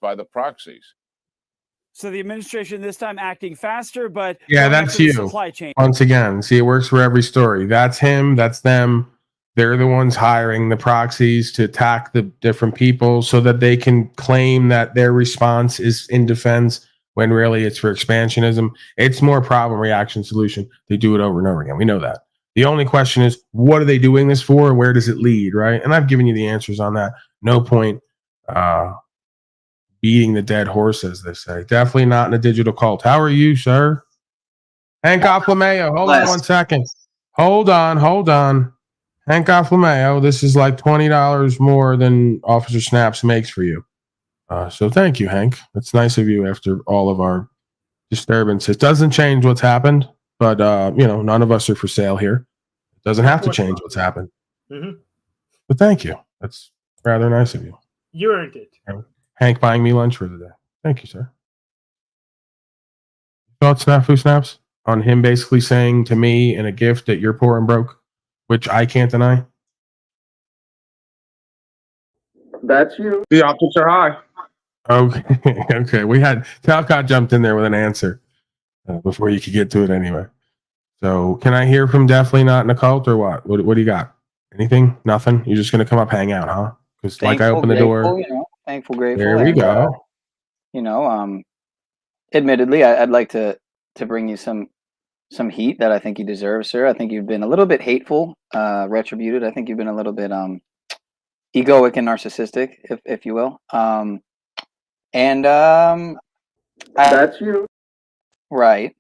by the proxies. So the administration this time acting faster, but yeah, that's you. Supply chain. Once again, see, it works for every story. That's him. That's them. They're the ones hiring the proxies to attack the different people so that they can claim that their response is in defense when really it's for expansionism. It's more problem, reaction, solution. They do it over and over again. We know that. The only question is, what are they doing this for? And where does it lead, right? And I've given you the answers on that. No point beating the dead horse, as they say. Definitely not in a digital cult. How are you, sir? Hank Offlameo, hold on 1 second. Hold on. Hank Offlameo, this is like $20 more than Officer Snaps makes for you. So thank you, Hank. It's nice of you after all of our disturbance. It doesn't change what's happened, but none of us are for sale here. It doesn't have to change what's happened. Mm-hmm. But thank you. That's rather nice of you. You earned it. Hank buying me lunch for the day. Thank you, sir. Thoughts, Snafu Snaps, on him basically saying to me in a gift that you're poor and broke, which I can't deny? That's you. The optics are high. Okay. Okay. We had Talcott jumped in there with an answer before you could get to it anyway. So can I hear from Definitely Not in a Cult or what? What do you got? Anything? Nothing? You're just going to come up, hang out, huh? Because like I opened the door. Thankful, grateful. There we go. Admittedly, I'd like to bring you some heat that I think you deserve, sir. I think you've been a little bit hateful, retributed. I think you've been a little bit egoic and narcissistic, if you will. That's you. Right.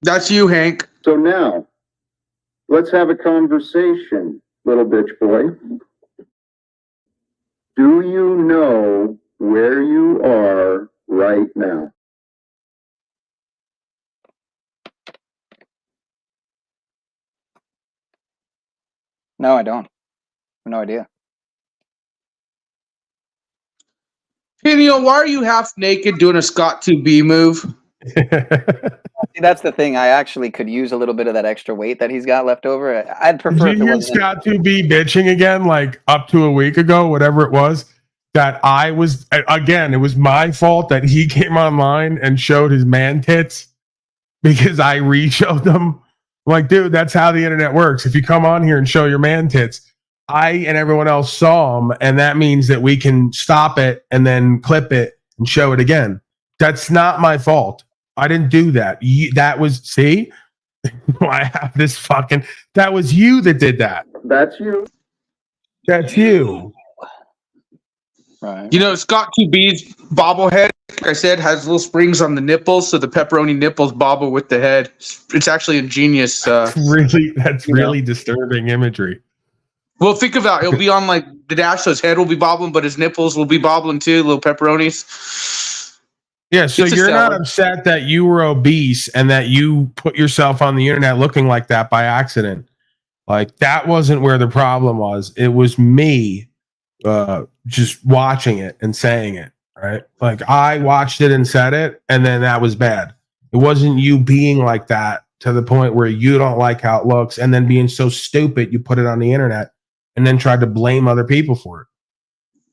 That's you, Hank. So now, let's have a conversation, little bitch boy. Do you know where you are right now? No, I don't. No idea. Peniel, why are you half naked doing a Scott 2B move? See, that's the thing. I actually could use a little bit of that extra weight that he's got left over. I'd prefer. Did you hear Scott to be bitching again, like up to a week ago, whatever it was? That I was again. It was my fault that he came online and showed his man tits because I re-showed them. I'm like, dude, that's how the internet works. If you come on here and show your man tits, I and everyone else saw them, and that means that we can stop it and then clip it and show it again. That's not my fault. I didn't do that. That was, see? I have this fucking, that was you that did that. That's you. That's you. Right. You know, Scott 2B's bobblehead, like I said, has little springs on the nipples, so the pepperoni nipples bobble with the head. It's actually ingenious. That's really disturbing imagery. Well, think about it. It'll be on like the dash, so his head will be bobbling, but his nipples will be bobbling too, little pepperonis. Yeah, so you're not upset that you were obese and that you put yourself on the internet looking like that by accident. Like, that wasn't where the problem was. It was me just watching it and saying it, right? Like, I watched it and said it, and then that was bad. It wasn't you being like that to the point where you don't like how it looks and then being so stupid you put it on the internet and then tried to blame other people for it.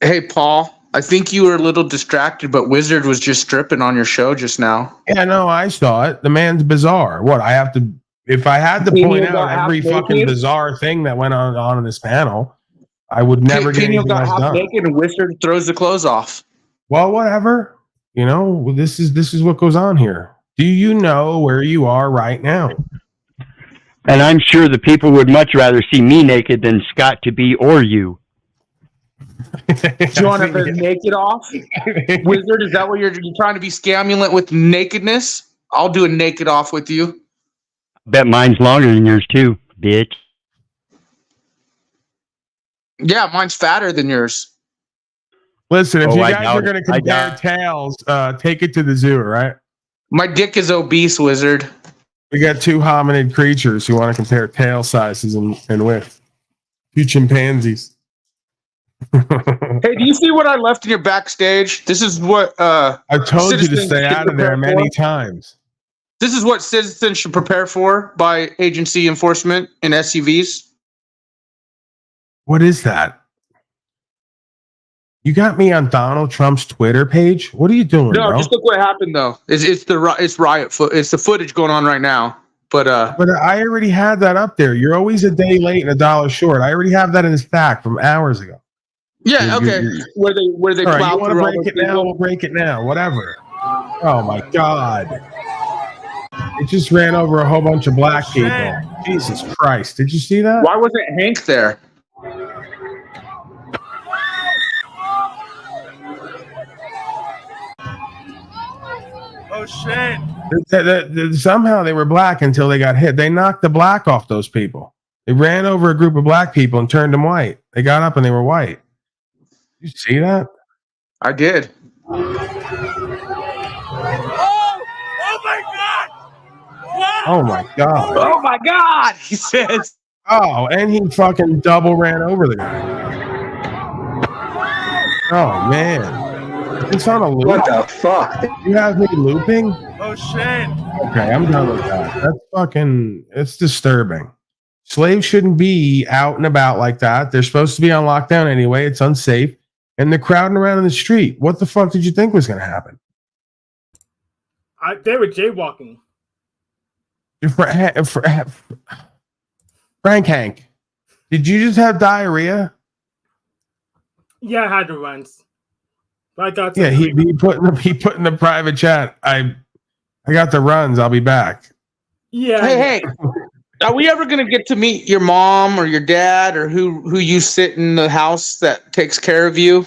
Hey, Paul. I think you were a little distracted, but Wizard was just stripping on your show just now. Yeah, no, I saw it. The man's bizarre. What, I have to, if I had to point out every fucking bizarre thing that went on in this panel, I would never get anything else done. Naked and Wizard throws the clothes off. Well, whatever. You know, this is what goes on here. Do you know where you are right now? And I'm sure the people would much rather see me naked than Scott to be or you. Do you want to be naked off? Wizard, is that what you're trying to be scamulant with nakedness? I'll do a naked off with you. Bet mine's longer than yours too, bitch. Yeah, mine's fatter than yours. Listen, if you guys are going to compare tails, take it to the zoo, right? My dick is obese, Wizard. We got two hominid creatures who want to compare tail sizes and width. Two chimpanzees. Hey, do you see what I left in your backstage? This is what I told you to stay out of there many times. This is what citizens should prepare for by agency enforcement in SUVs. What is that? You got me on Donald Trump's Twitter page. What are you doing, No, bro? just look what happened though. It's riot foot. It's the footage going on right now. But I already had that up there. You're always a day late and $1 short. I already have that in the stack from hours ago. yeah, okay. Where they All right, plow you want to through all break those it now? people. We'll break it now. Whatever. Oh my God! It just ran over a whole bunch of black people. Jesus Christ! Did you see that? Why wasn't Hank there? Oh shit! Somehow they were black until they got hit. They knocked the black off those people. They ran over a group of black people and turned them white. They got up and they were white. You see that? I did. Oh my god! Wow! Oh my God! Oh my God! He says. Oh, and he fucking double ran over the guy. Oh man. It's on a loop. What the fuck? You have me looping? Oh shit! Okay, I'm done with that. That's fucking, it's disturbing. Slaves shouldn't be out and about like that. They're supposed to be on lockdown anyway. It's unsafe. And they're crowding around in the street. What the fuck did you think was going to happen? They were jaywalking. Frank Hank, did you just have diarrhea? Yeah, I had the runs. But I got Yeah, he put in the private chat. I got the runs. I'll be back. Yeah. Hey, are we ever gonna get to meet your mom or your dad or who you sit in the house that takes care of you?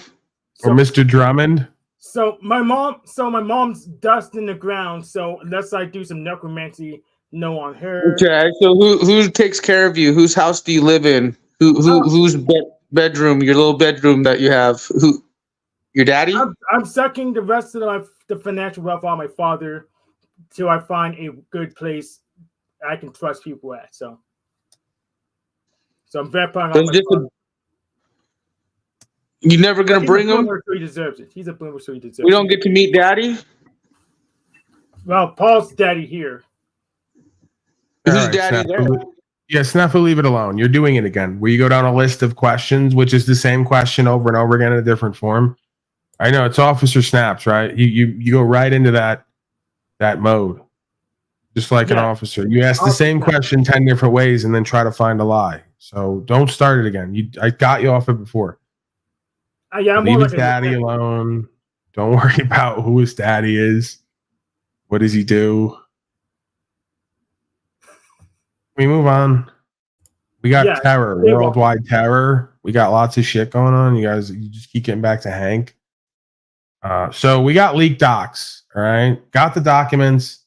Or Mr. Drummond? So my mom's dust in the ground. So unless I do some necromancy, no on her. Okay, so who takes care of you? Whose house do you live in? Whose bedroom? Your little bedroom that you have? Who? Your daddy? I'm sucking the rest of the financial wealth out of my father till I find a good place I can trust people at. So I'm vamping on my father. You never gonna bring him? So he deserves it. He's a boomer, so he deserves it. We don't get to meet daddy? Well, Paul's daddy here. Who's All right, daddy there? Yeah, Snafu, leave it alone. You're doing it again. Where you go down a list of questions, which is the same question over and over again in a different form. I know it's Officer Snaps, right? You go right into that mode, just like an officer. You ask the same question 10 different ways and then try to find a lie. So don't start it again. I got you off it before. Yeah, I'm Leave more his like daddy alone. Don't worry about who his daddy is. What does he do? We move on. We got terror, worldwide terror. We got lots of shit going on. You just keep getting back to Hank. So we got leaked docs. All right, got the documents.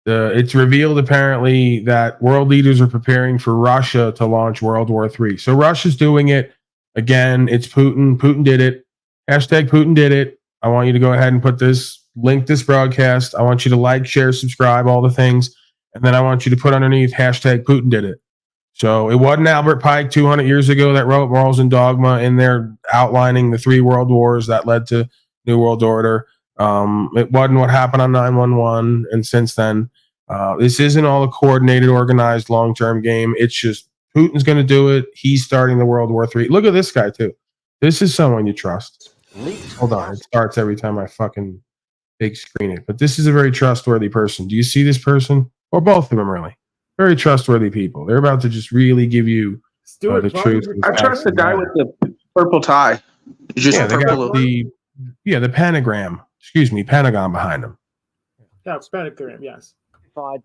It's revealed apparently that world leaders are preparing for Russia to launch World War III. So Russia's doing it again. It's Putin. Putin did it. Hashtag Putin did it. I want you to go ahead and link this broadcast. I want you to like, share, subscribe, all the things. And then I want you to put underneath hashtag Putin did it. So it wasn't Albert Pike 200 years ago that wrote Morals and Dogma in there outlining the 3 world wars that led to New World Order. It wasn't what happened on 9/11. And since then, this isn't all a coordinated, organized, long-term game. It's just Putin's going to do it. He's starting the World War III. Look at this guy, too. This is someone you trust. Hold on. It starts every time I fucking big screen it. But this is a very trustworthy person. Do you see this person? Or both of them, really. Very trustworthy people. They're about to just really give you the truth. I trust the guy with the purple tie. Just they got the pentagram. Excuse me, Pentagon behind them. Yeah, pentagram, yes.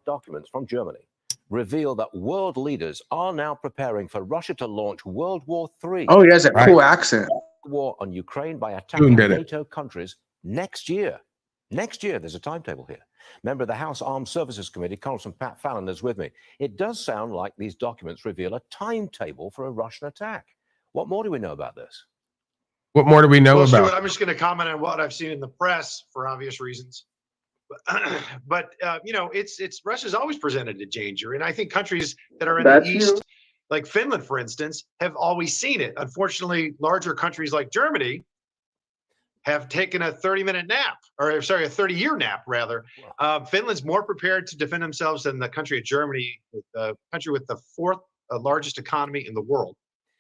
Documents from Germany reveal that world leaders are now preparing for Russia to launch World War III. Oh, he has a cool accent. War on Ukraine by attacking NATO countries next year. Next year, there's a timetable here. Member of the House Armed Services Committee, Congressman Pat Fallon, is with me. It does sound like these documents reveal a timetable for a Russian attack. What more do we know about this? What more do we know about? Stuart, I'm just going to comment on what I've seen in the press for obvious reasons. But it's Russia's always presented a danger, and I think countries that are in the east, like Finland, for instance, have always seen it. Unfortunately, larger countries like Germany have taken a 30-minute nap, or sorry, a 30-year nap, rather. Finland's more prepared to defend themselves than the country of Germany, the country with the 4th largest economy in the world.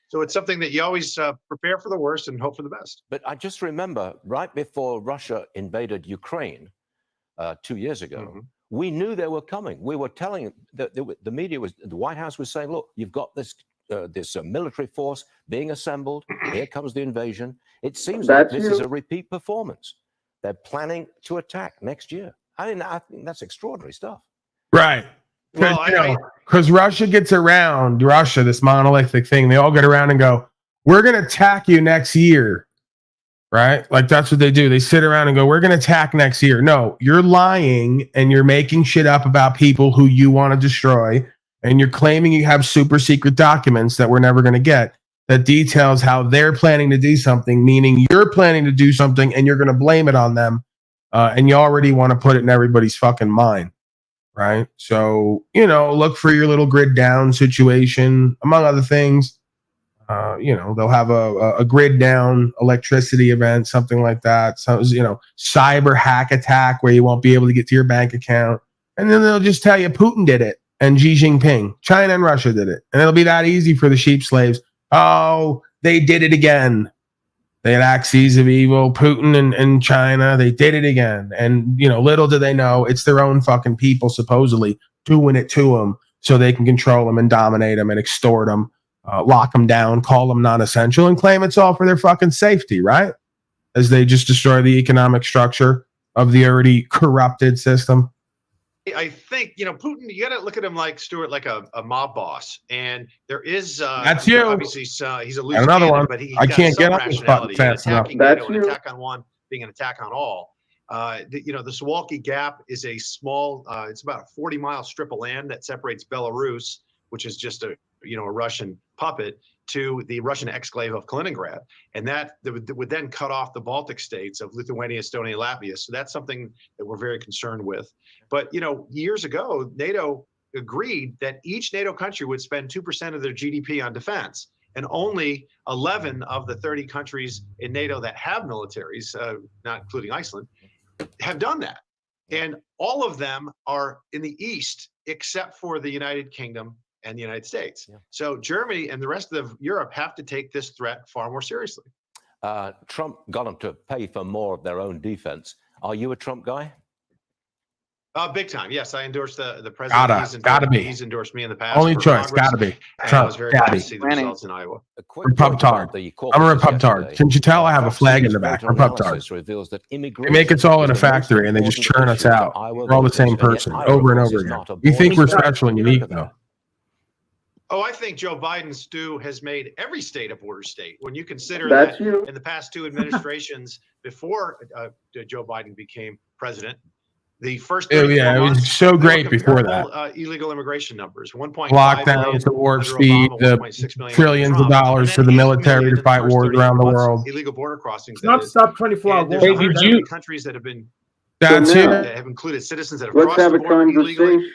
So it's something that you always prepare for the worst and hope for the best. But I just remember right before Russia invaded Ukraine 2 years ago, we knew they were coming. We were telling the media the White House was saying, look, you've got this military force being assembled. Here comes the invasion. It seems like this is a repeat performance. They're planning to attack next year. I think that's extraordinary stuff. Right. Because Russia gets around, this monolithic thing, they all get around and go, we're going to attack you next year. Right? Like, that's what they do. They sit around and go, we're going to attack next year. No, you're lying and you're making shit up about people who you want to destroy. And you're claiming you have super secret documents that we're never going to get that details how they're planning to do something, meaning you're planning to do something and you're going to blame it on them. And you already want to put it in everybody's fucking mind. Right. So, look for your little grid down situation, among other things. They'll have a grid down electricity event, something like that. So, cyber hack attack where you won't be able to get to your bank account. And then they'll just tell you Putin did it and Xi Jinping, China and Russia did it. And it'll be that easy for the sheep slaves. Oh, they did it again. They had axes of evil, Putin and China. They did it again. And, little do they know, it's their own fucking people supposedly doing it to them so they can control them and dominate them and extort them, lock them down, call them non-essential, and claim it's all for their fucking safety, right? As they just destroy the economic structure of the already corrupted system. I think, Putin, you got to look at him like Stuart, like a mob boss. And there is, that's you. Obviously, he's a loose another cannon, one. but he I can't get up this fast enough. an attack on one being an attack on all. The Suwalki Gap is a small, it's about a 40-mile strip of land that separates Belarus, which is just a Russian puppet, to the Russian exclave of Kaliningrad. And that would then cut off the Baltic states of Lithuania, Estonia, Latvia. So that's something that we're very concerned with. But, years ago, NATO agreed that each NATO country would spend 2% of their GDP on defense. And only 11 of the 30 countries in NATO that have militaries, not including Iceland, have done that. And all of them are in the East, except for the United Kingdom and the United States. Yeah. So Germany and the rest of Europe have to take this threat far more seriously. Trump got them to pay for more of their own defense. Are you a Trump guy? Big time. Yes, I endorse the president. Gotta be. He's endorsed me in the past. Only choice. Gotta be. Trump. I was very glad to see the results in Iowa. Repub-tard. I'm a Repub-tard. Can't you tell I have a flag in the back? Repub-tard. They make us all in a factory and they just churn us out. We're all the same person over and over again. You think we're special and unique, though? Oh, I think Joe Biden's stew has made every state a border state. When you consider that in the past two administrations before Joe Biden became president, the first it was so great before that. Illegal immigration numbers, 1.5 lockdowns, the warp speed, the trillions of dollars for the military to fight wars around the world. Illegal border crossings. Stop 24 hours. Countries that have been that have included citizens that have crossed the border illegally.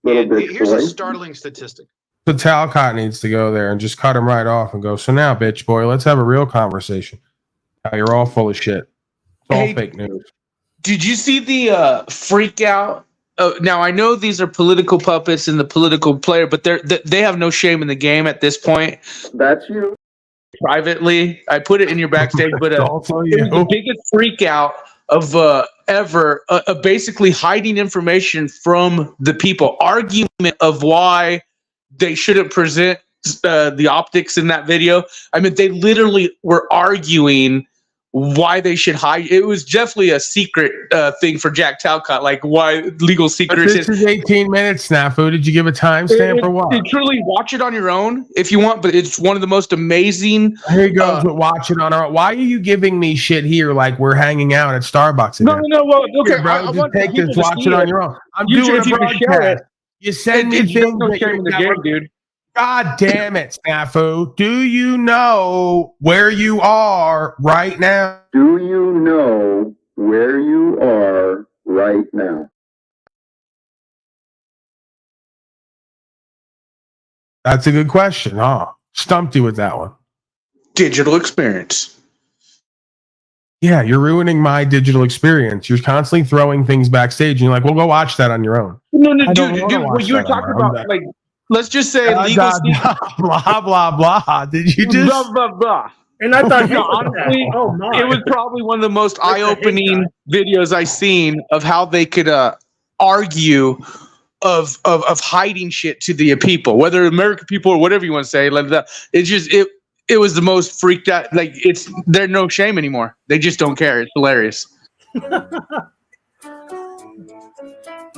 Here's a startling statistic. So Talcott needs to go there and just cut him right off and go, so now, bitch boy, let's have a real conversation. You're all full of shit. It's all fake news. Did you see the freak out? Now, I know these are political puppets and the political player, but they have no shame in the game at this point. That's you. Privately, I put it in your backstage, but it was the biggest freak out of ever, basically hiding information from the people, argument of why they shouldn't present the optics in that video. I mean, they literally were arguing why they should hide. It was definitely a secret thing for Jack Talcott, like why legal secrets. This is 18 minutes, Snafu. Did you give a timestamp or what? Truly watch it on your own if you want, but it's one of the most amazing. Here he goes with watch it on our own. Why are you giving me shit here like we're hanging out at Starbucks again? No. Well, okay, here, bro, just take this, watch it on your own. I'm doing a broadcast. You send me things no shame in the game, dude. God damn it, Snafu. Do you know where you are right now? Do you know where you are right now? That's a good question, huh? Stumped you with that one. Digital experience. Yeah, you're ruining my digital experience. You're constantly throwing things backstage, and you're like, "Well, go watch that on your own." No, dude. What you were talking about, like let's just say legal blah blah blah. Did you just blah blah blah. And I thought, No, honestly, oh my, it was probably one of the most That's a hate eye-opening videos I've seen of how they could argue of hiding shit to the people, whether American people or whatever you want to say. Like that, it was the most freaked out. Like there's no shame anymore. They just don't care. It's hilarious.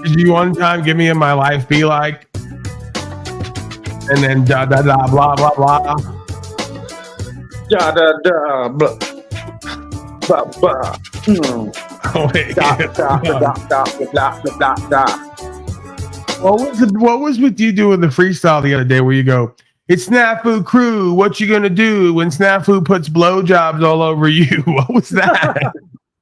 Did you one time give me in my life be like, and then da da da blah blah blah. Da da da blah blah blah. Oh, wait. Da da da da blah blah blah. What was with you doing the freestyle the other day where you go, it's Snafu Crew, what you gonna do when Snafu puts blowjobs all over you? What was that?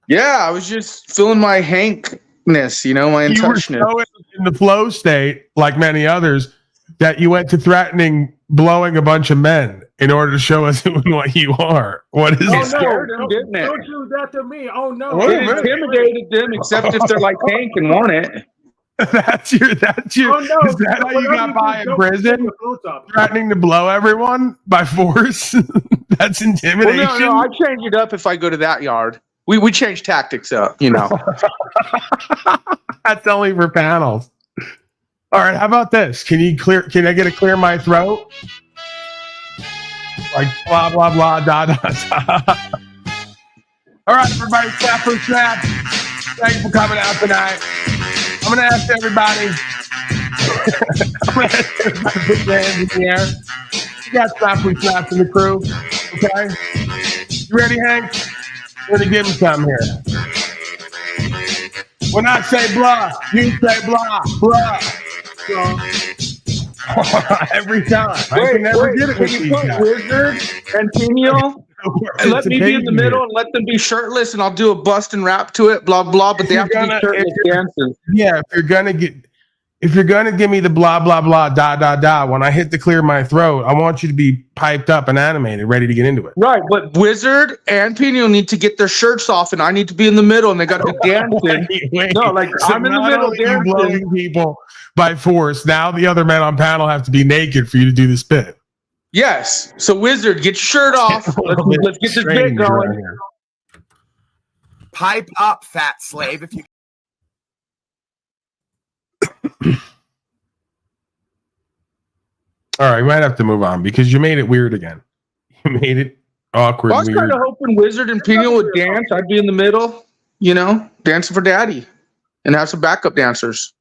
Yeah, I was just feeling my hankness, you know, my You were intouchness. so in the flow state, like many others, that you went to threatening blowing a bunch of men in order to show us what you are. What is It it? scared them, didn't it? don't do that to me. Oh no, It intimidated them, except if they're like Hank and want it. That's your. Oh no, Is that how you got by in prison? Well, Threatening to blow everyone by force? That's intimidation. Well, no, I change it up if I go to that yard. We change tactics up, you know. That's only for panels. All right, how about this? Can I get a clear my throat? Like blah blah blah da da da. All right, everybody, snap for snap. Thank you for coming out tonight. I'm gonna ask everybody. I'm gonna ask everybody to put their hands in the air. You got snap for snaps in the crew, okay? You ready, Hank? We're gonna give him something here. When I say blah, you say blah, blah. Every time. I can never get it with these guys. Wizard and Pino, and let me be in the middle and let them be shirtless, and I'll do a bust and rap to it, blah blah. But they have to be shirtless dancing. Yeah, if you're gonna give me the blah blah blah da da da, when I hit the clear my throat, I want you to be piped up and animated, ready to get into it. Right, but Wizard and Pino need to get their shirts off, and I need to be in the middle, and they got to be dancing. No, like So I'm in the not middle only you dancing. blowing people by force. Now the other men on panel have to be naked for you to do the spit. Yes. So Wizard, get your shirt off. Let's get this bit going. Pipe up, fat slave. If you All right, we might have to move on because you made it weird again. You made it awkward. I was weird. kind of hoping Wizard and Pino would dance. I'd be in the middle, you know, dancing for daddy and have some backup dancers.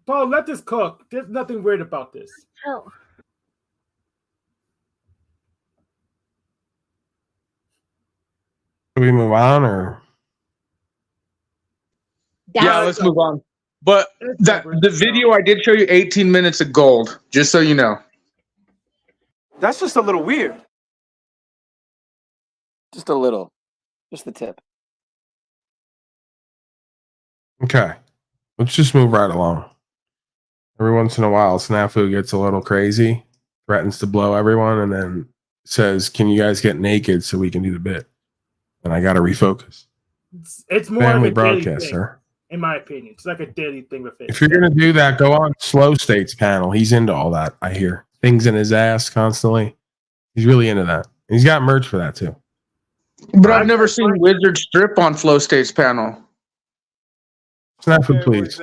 Paul, let this cook. There's nothing weird about this. Oh. Should we move on or? Yeah, let's move on. But the video I did show you 18 minutes of gold, just so you know. that's just a little weird. Just a little. Just the tip. Okay, let's just move right along. Every once in a while, Snafu gets a little crazy, threatens to blow everyone, and then says, "Can you guys get naked so we can do the bit?" And I got to refocus. It's more Family of a daily broadcast, thing, sir. in my opinion. It's like a daily thing with it. If you're gonna do that, go on Slow States panel. He's into all that. I hear things in his ass constantly. He's really into that. He's got merch for that too. But I've never seen Wizard strip on Flow State's panel. Snafu, please.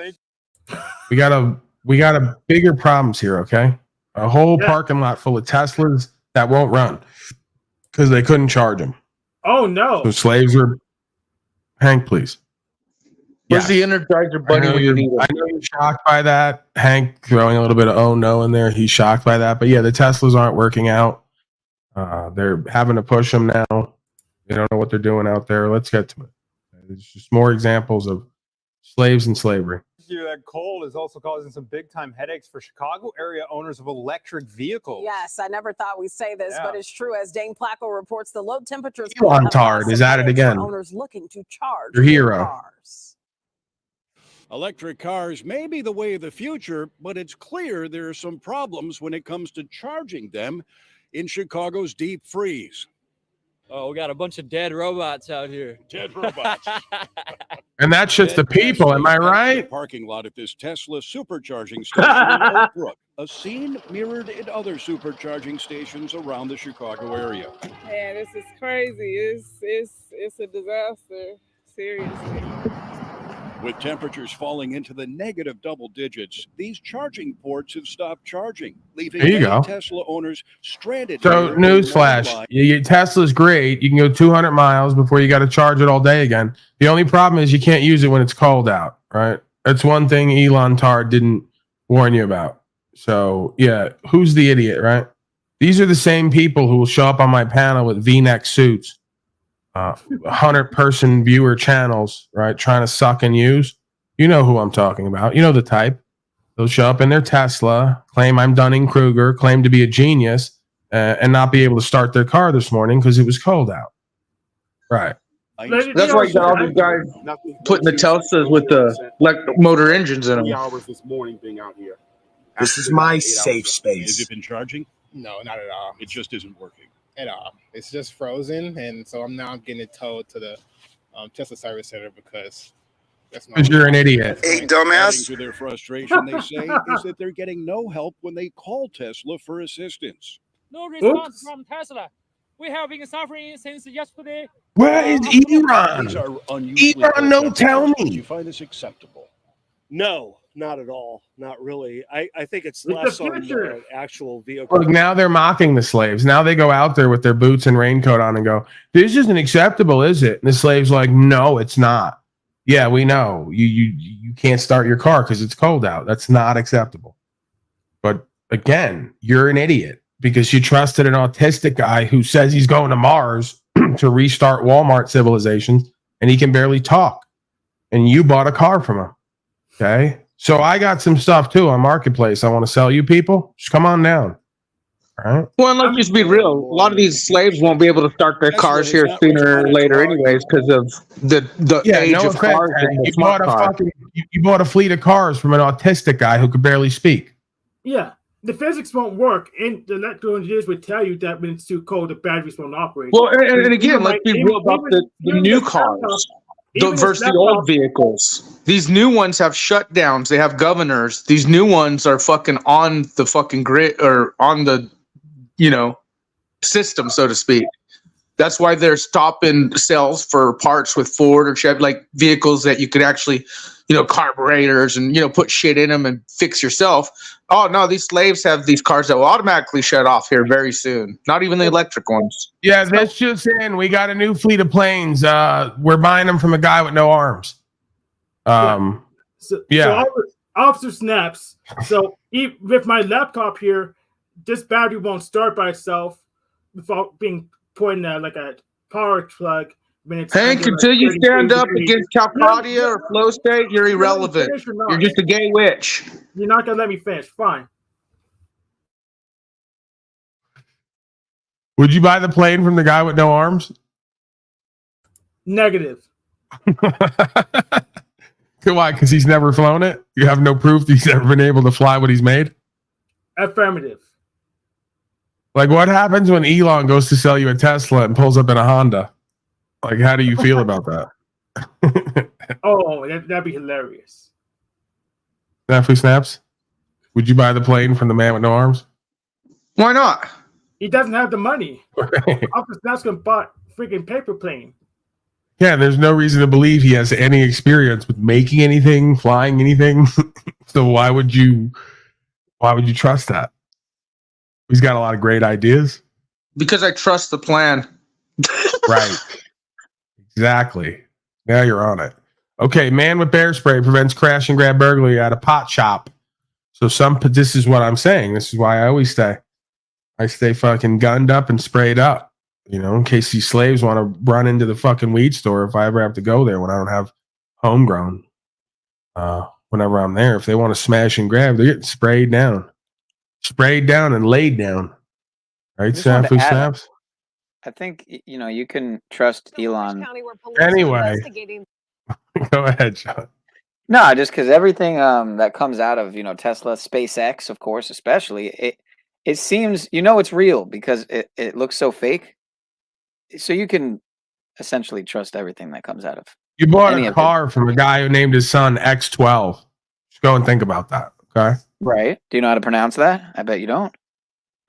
We got a bigger problems here. Okay, a whole parking lot full of Teslas that won't run because they couldn't charge them. Oh no! So slaves are. Hank, please. Where's the Energizer Bunny when you need it? I know you're shocked by that. Hank throwing a little bit of oh no in there. He's shocked by that. But yeah, the Teslas aren't working out. They're having to push them now. They don't know what they're doing out there. Let's get to it. There's just more examples of slaves and slavery. That cold is also causing some big time headaches for Chicago area owners of electric vehicles. Yes, I never thought we'd say this, but it's true. As Dane Placco reports, the low temperatures Tard is at it again. owners looking to charge your hero. Cars. Electric cars may be the way of the future, but it's clear there are some problems when it comes to charging them in Chicago's deep freeze. Oh, we got a bunch of dead robots out here. Dead robots. And that's just the people, am I right? Parking lot at this Tesla supercharging station in Oak Brook, a scene mirrored in other supercharging stations around the Chicago area. Man, this is crazy. It's a disaster. Seriously. With temperatures falling into the negative double digits, these charging ports have stopped charging, leaving There you many go. Tesla owners stranded. So, here newsflash: Tesla's great. You can go 200 miles before you got to charge it all day again. The only problem is you can't use it when it's cold out, right? That's one thing Elon Tard didn't warn you about. So, yeah, who's the idiot, right? These are the same people who will show up on my panel with V-neck suits, 100-person viewer channels, right? Trying to suck and use. You know who I'm talking about. You know the type. They'll show up in their Tesla, claim I'm Dunning-Kruger, claim to be a genius, and not be able to start their car this morning because it was cold out. Right. That's why you got all these guys putting the Teslas with the motor engines in them. 3 hours this morning being out here. This is my safe space. Has it been charging? No, not at all. It just isn't working. At all. It's just frozen, and so I'm getting it towed to the Tesla service center because that's Because you're an idiot. Hey, dumbass. To their frustration, they say, is that they're getting no help when they call Tesla for assistance. No response from Tesla. We have been suffering since yesterday. Where is Elon? These are unusually Elon, no, tell me. Do you find this acceptable? No, not at all. Not really. I think it's It's less the on future. the actual vehicle. Look, now they're mocking the slaves. Now they go out there with their boots and raincoat on and go, "This isn't acceptable, is it?" And the slave's like, "No, it's not. Yeah, we know. You can't start your car because it's cold out. That's not acceptable." But again, you're an idiot because you trusted an autistic guy who says he's going to Mars to restart Walmart civilizations, and he can barely talk. And you bought a car from him. Okay. So I got some stuff too on Marketplace I want to sell you people. Just come on down. All right. Well, and let's just be real. A lot of these slaves won't be able to start their cars here sooner or later, anyways, because of the age of cars and the smart cars. You bought a fleet of cars from an autistic guy who could barely speak. Yeah, the physics won't work, and the electrical engineers would tell you that when it's too cold, the batteries won't operate. Well, and again, let's be real about the new cars versus the old vehicles. These new ones have shutdowns. They have governors. These new ones are fucking on the fucking grid or on the, system, so to speak. That's why they're stopping sales for parts with Ford or Chevy, like vehicles that you could actually, carburetors and, put shit in them and fix yourself. Oh, no, these slaves have these cars that will automatically shut off here very soon. Not even the electric ones. Yeah, that's just in. We got a new fleet of planes. We're buying them from a guy with no arms. So Officer snaps. So with my laptop here, this battery won't start by itself without being put in like a power plug. When it's Hank, until you stand up against Calcadia or Flow State, you're irrelevant. You're just a gay witch. You're not going to let me finish. Fine. Would you buy the plane from the guy with no arms? Negative. Why? Because he's never flown it? You have no proof that he's ever been able to fly what he's made? Affirmative. Like, what happens when Elon goes to sell you a Tesla and pulls up in a Honda? Like, how do you feel about that? Oh, that'd be hilarious. Snafu Snaps? Would you buy the plane from the man with no arms? Why not? He doesn't have the money. Officer Snaps can buy a freaking paper plane. Yeah, there's no reason to believe he has any experience with making anything, flying anything. So why would you trust that? He's got a lot of great ideas. Because I trust the plan. Right. Exactly. Now you're on it. Okay, man with bear spray prevents crash and grab burglary at a pot shop. So this is what I'm saying. This is why I always stay fucking gunned up and sprayed up. In case these slaves want to run into the fucking weed store if I ever have to go there when I don't have homegrown. Whenever I'm there, if they want to smash and grab, they're getting sprayed down and laid down. Right, Snafu Snaps? I think, you can trust Elon. Anyway, go ahead, Sean. No, just because everything that comes out of, Tesla, SpaceX, of course, especially, it seems, it's real because it looks so fake. So you can essentially trust everything that comes out of You bought any a of it. car from a guy who named his son X12. Just go and think about that, okay? Right. Do you know how to pronounce that? I bet you don't.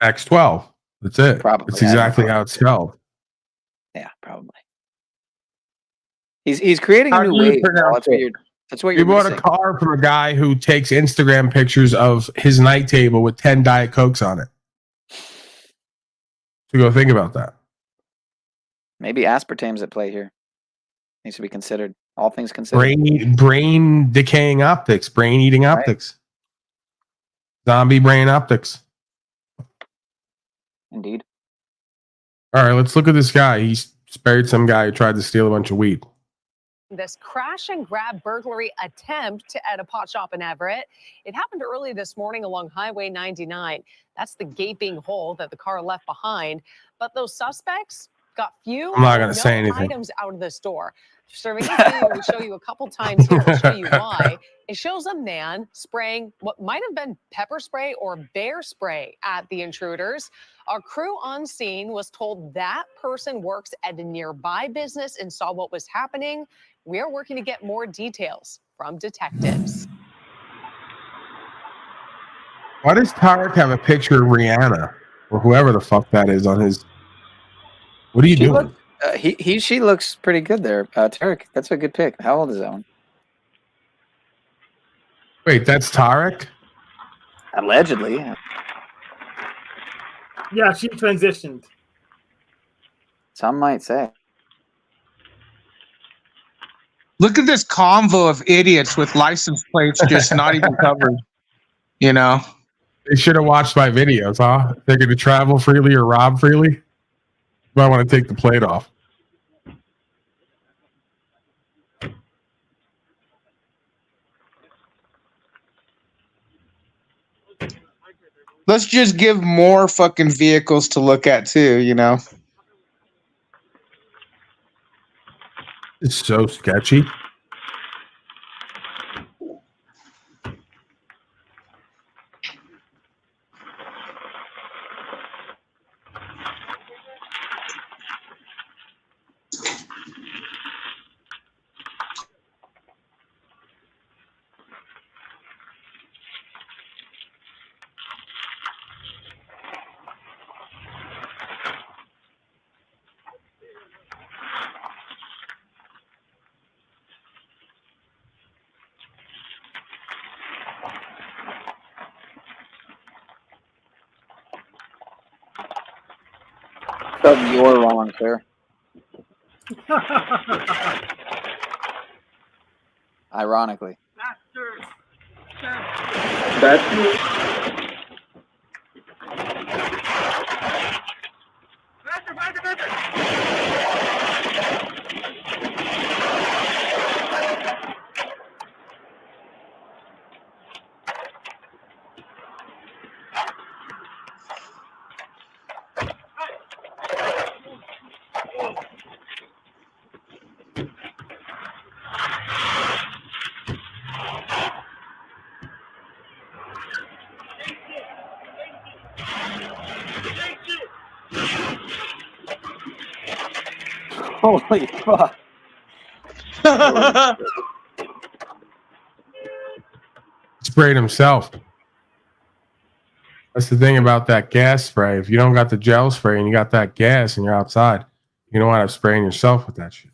X12. That's it. Probably. That's exactly how it's spelled. Yeah, probably. He's creating a How new do you wave. pronounce That's what it? you're. That's what You you're bought missing. a car from a guy who takes Instagram pictures of his night table with 10 Diet Cokes on it. So go think about that. Maybe aspartame's at play here. Needs to be considered. All things considered. Brain decaying optics, brain eating optics, zombie brain optics. Indeed. All right, let's look at this guy. He spared some guy who tried to steal a bunch of weed. This crash and grab burglary attempt at a pot shop in Everett. It happened early this morning along Highway 99. That's the gaping hole that the car left behind. But those suspects got few I'm not gonna or say no anything. items out of the store. Surveillance video will show you a couple times here. We'll show you why. It shows a man spraying what might have been pepper spray or bear spray at the intruders. Our crew on scene was told that person works at a nearby business and saw what was happening. We are working to get more details from detectives. Why does Tarek have a picture of Rihanna or whoever the fuck that is on his? What are you doing? She looks pretty good there. Tarek, that's a good pick. How old is that one? Wait, that's Tarek? Allegedly. Yeah, she transitioned. Some might say. Look at this convo of idiots with license plates just not even covered. You know, They should have watched my videos, huh? If they're going to travel freely or rob freely. But I want to take the plate off. let's just give more fucking vehicles to look at too. You know. It's so sketchy. So you're wrong, sir. Ironically. That's Holy fuck. Sprayed himself. That's the thing about that gas spray. If you don't got the gel spray and you got that gas and you're outside, you don't want to spraying yourself with that shit.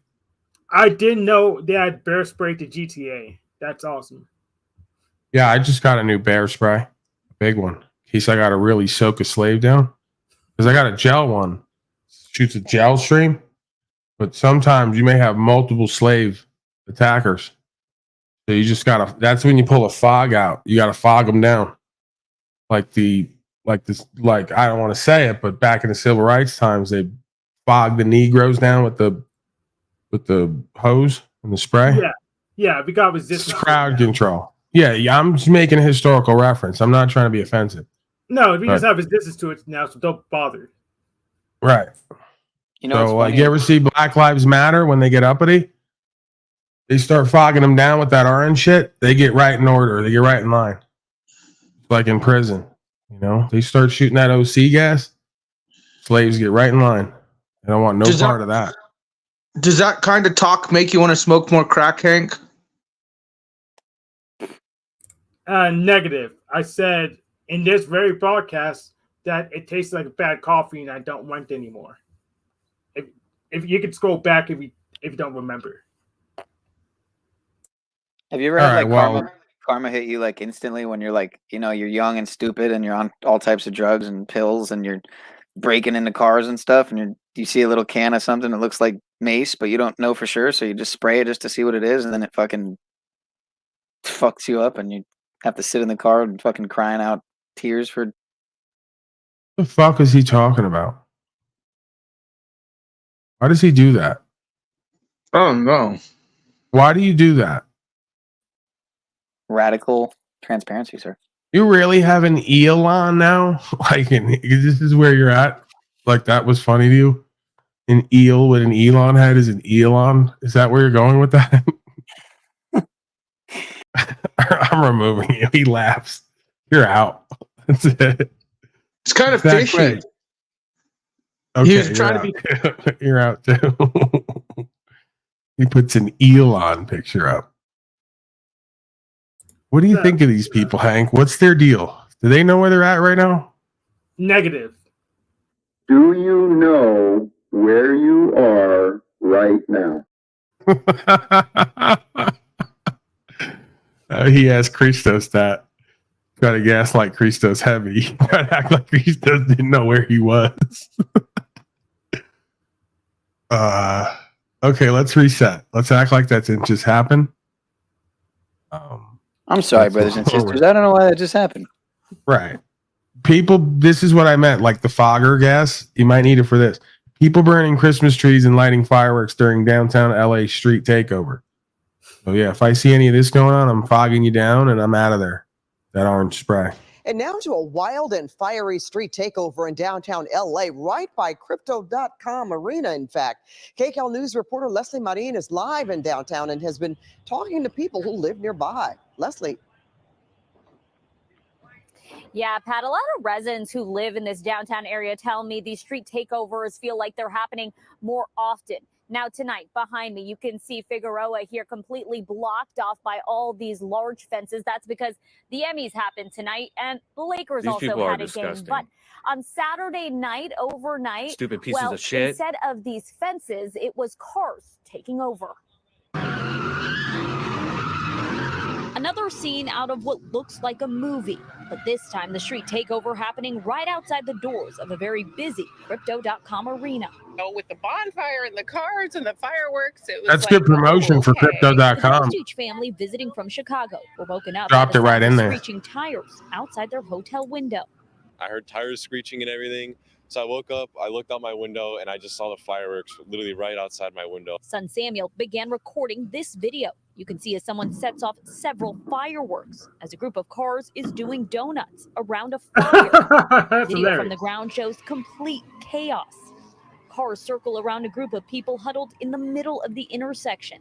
I didn't know they had bear spray to GTA. That's awesome. Yeah, I just got a new bear spray, a big one, in case I got to really soak a slave down. Because I got a gel one, shoots a gel stream, but sometimes you may have multiple slave attackers. So you just gotta. That's when you pull a fog out. You gotta fog them down, I don't want to say it, but back in the civil rights times, they fogged the Negroes down with the hose and the spray. Yeah, we got resistance. Crowd control. Yeah, I'm just making a historical reference. I'm not trying to be offensive. No, we just Right. have resistance to it now, so don't bother. Right. You know, So, you ever see Black Lives Matter when they get uppity? They start fogging them down with that orange shit. They get right in order. They get right in line. It's like in prison. You know, they start shooting that OC gas. Slaves get right in line. They don't want no part of that. Does that kind of talk make you want to smoke more crack, Hank? Negative. I said in this very broadcast that it tastes like bad coffee and I don't want it anymore. If you could scroll back if you don't remember. Have you ever had like karma hit you like instantly when you're like, you know, you're young and stupid and you're on all types of drugs and pills and you're breaking into cars and stuff and you see a little can of something that looks like mace, but you don't know for sure, so you just spray it just to see what it is, and then it fucking fucks you up and you have to sit in the car and fucking crying out tears for. The fuck is he talking about? Why does he do that? Oh no. Why do you do that? Radical transparency, sir. You really have an eel on now? Like, this is where you're at? Like, that was funny to you? An eel with an Elon head is an Elon? Is that where you're going with that? I'm removing you. He laughs. You're out. That's it. It's kind of fishy. Okay, He was trying to be. You're out too. He puts an Elon picture up. What do you think of these people, Hank? What's their deal? Do they know where they're at right now? Negative. Do you know where you are right now? He has Christos that. Got to gaslight Christos heavy. Got to act like Christos didn't know where he was. Okay, let's reset. Let's act like that didn't just happen. I'm sorry, brothers and sisters. I don't know why that just happened. Right. People, this is what I meant. Like the fogger gas, you might need it for this. People burning Christmas trees and lighting fireworks during downtown LA street takeover. So yeah, if I see any of this going on, I'm fogging you down and I'm out of there. That orange spray. And now to a wild and fiery street takeover in downtown LA, right by Crypto.com Arena, in fact. KCAL News reporter Leslie Marin is live in downtown and has been talking to people who live nearby. Leslie. Yeah, Pat, a lot of residents who live in this downtown area tell me these street takeovers feel like they're happening more often. Now tonight, behind me, you can see Figueroa here completely blocked off by all these large fences. That's because the Emmys happened tonight and the Lakers also had a game. But on Saturday night, overnight, stupid pieces of shit. Instead of these fences, it was cars taking over. Another scene out of what looks like a movie, but this time the street takeover happening right outside the doors of a very busy Crypto.com arena. With the bonfire and the cars and the fireworks, it was That's like, good promotion for The Crypto.com. Prestige family visiting from Chicago were woken up Dropped by it the right sound in of there. screeching tires outside their hotel window. I heard tires screeching and everything. So I woke up, I looked out my window, and I just saw the fireworks literally right outside my window. Son Samuel began recording this video. You can see as someone sets off several fireworks as a group of cars is doing donuts around a fire. Video from the ground shows complete chaos. Cars circle around a group of people huddled in the middle of the intersection.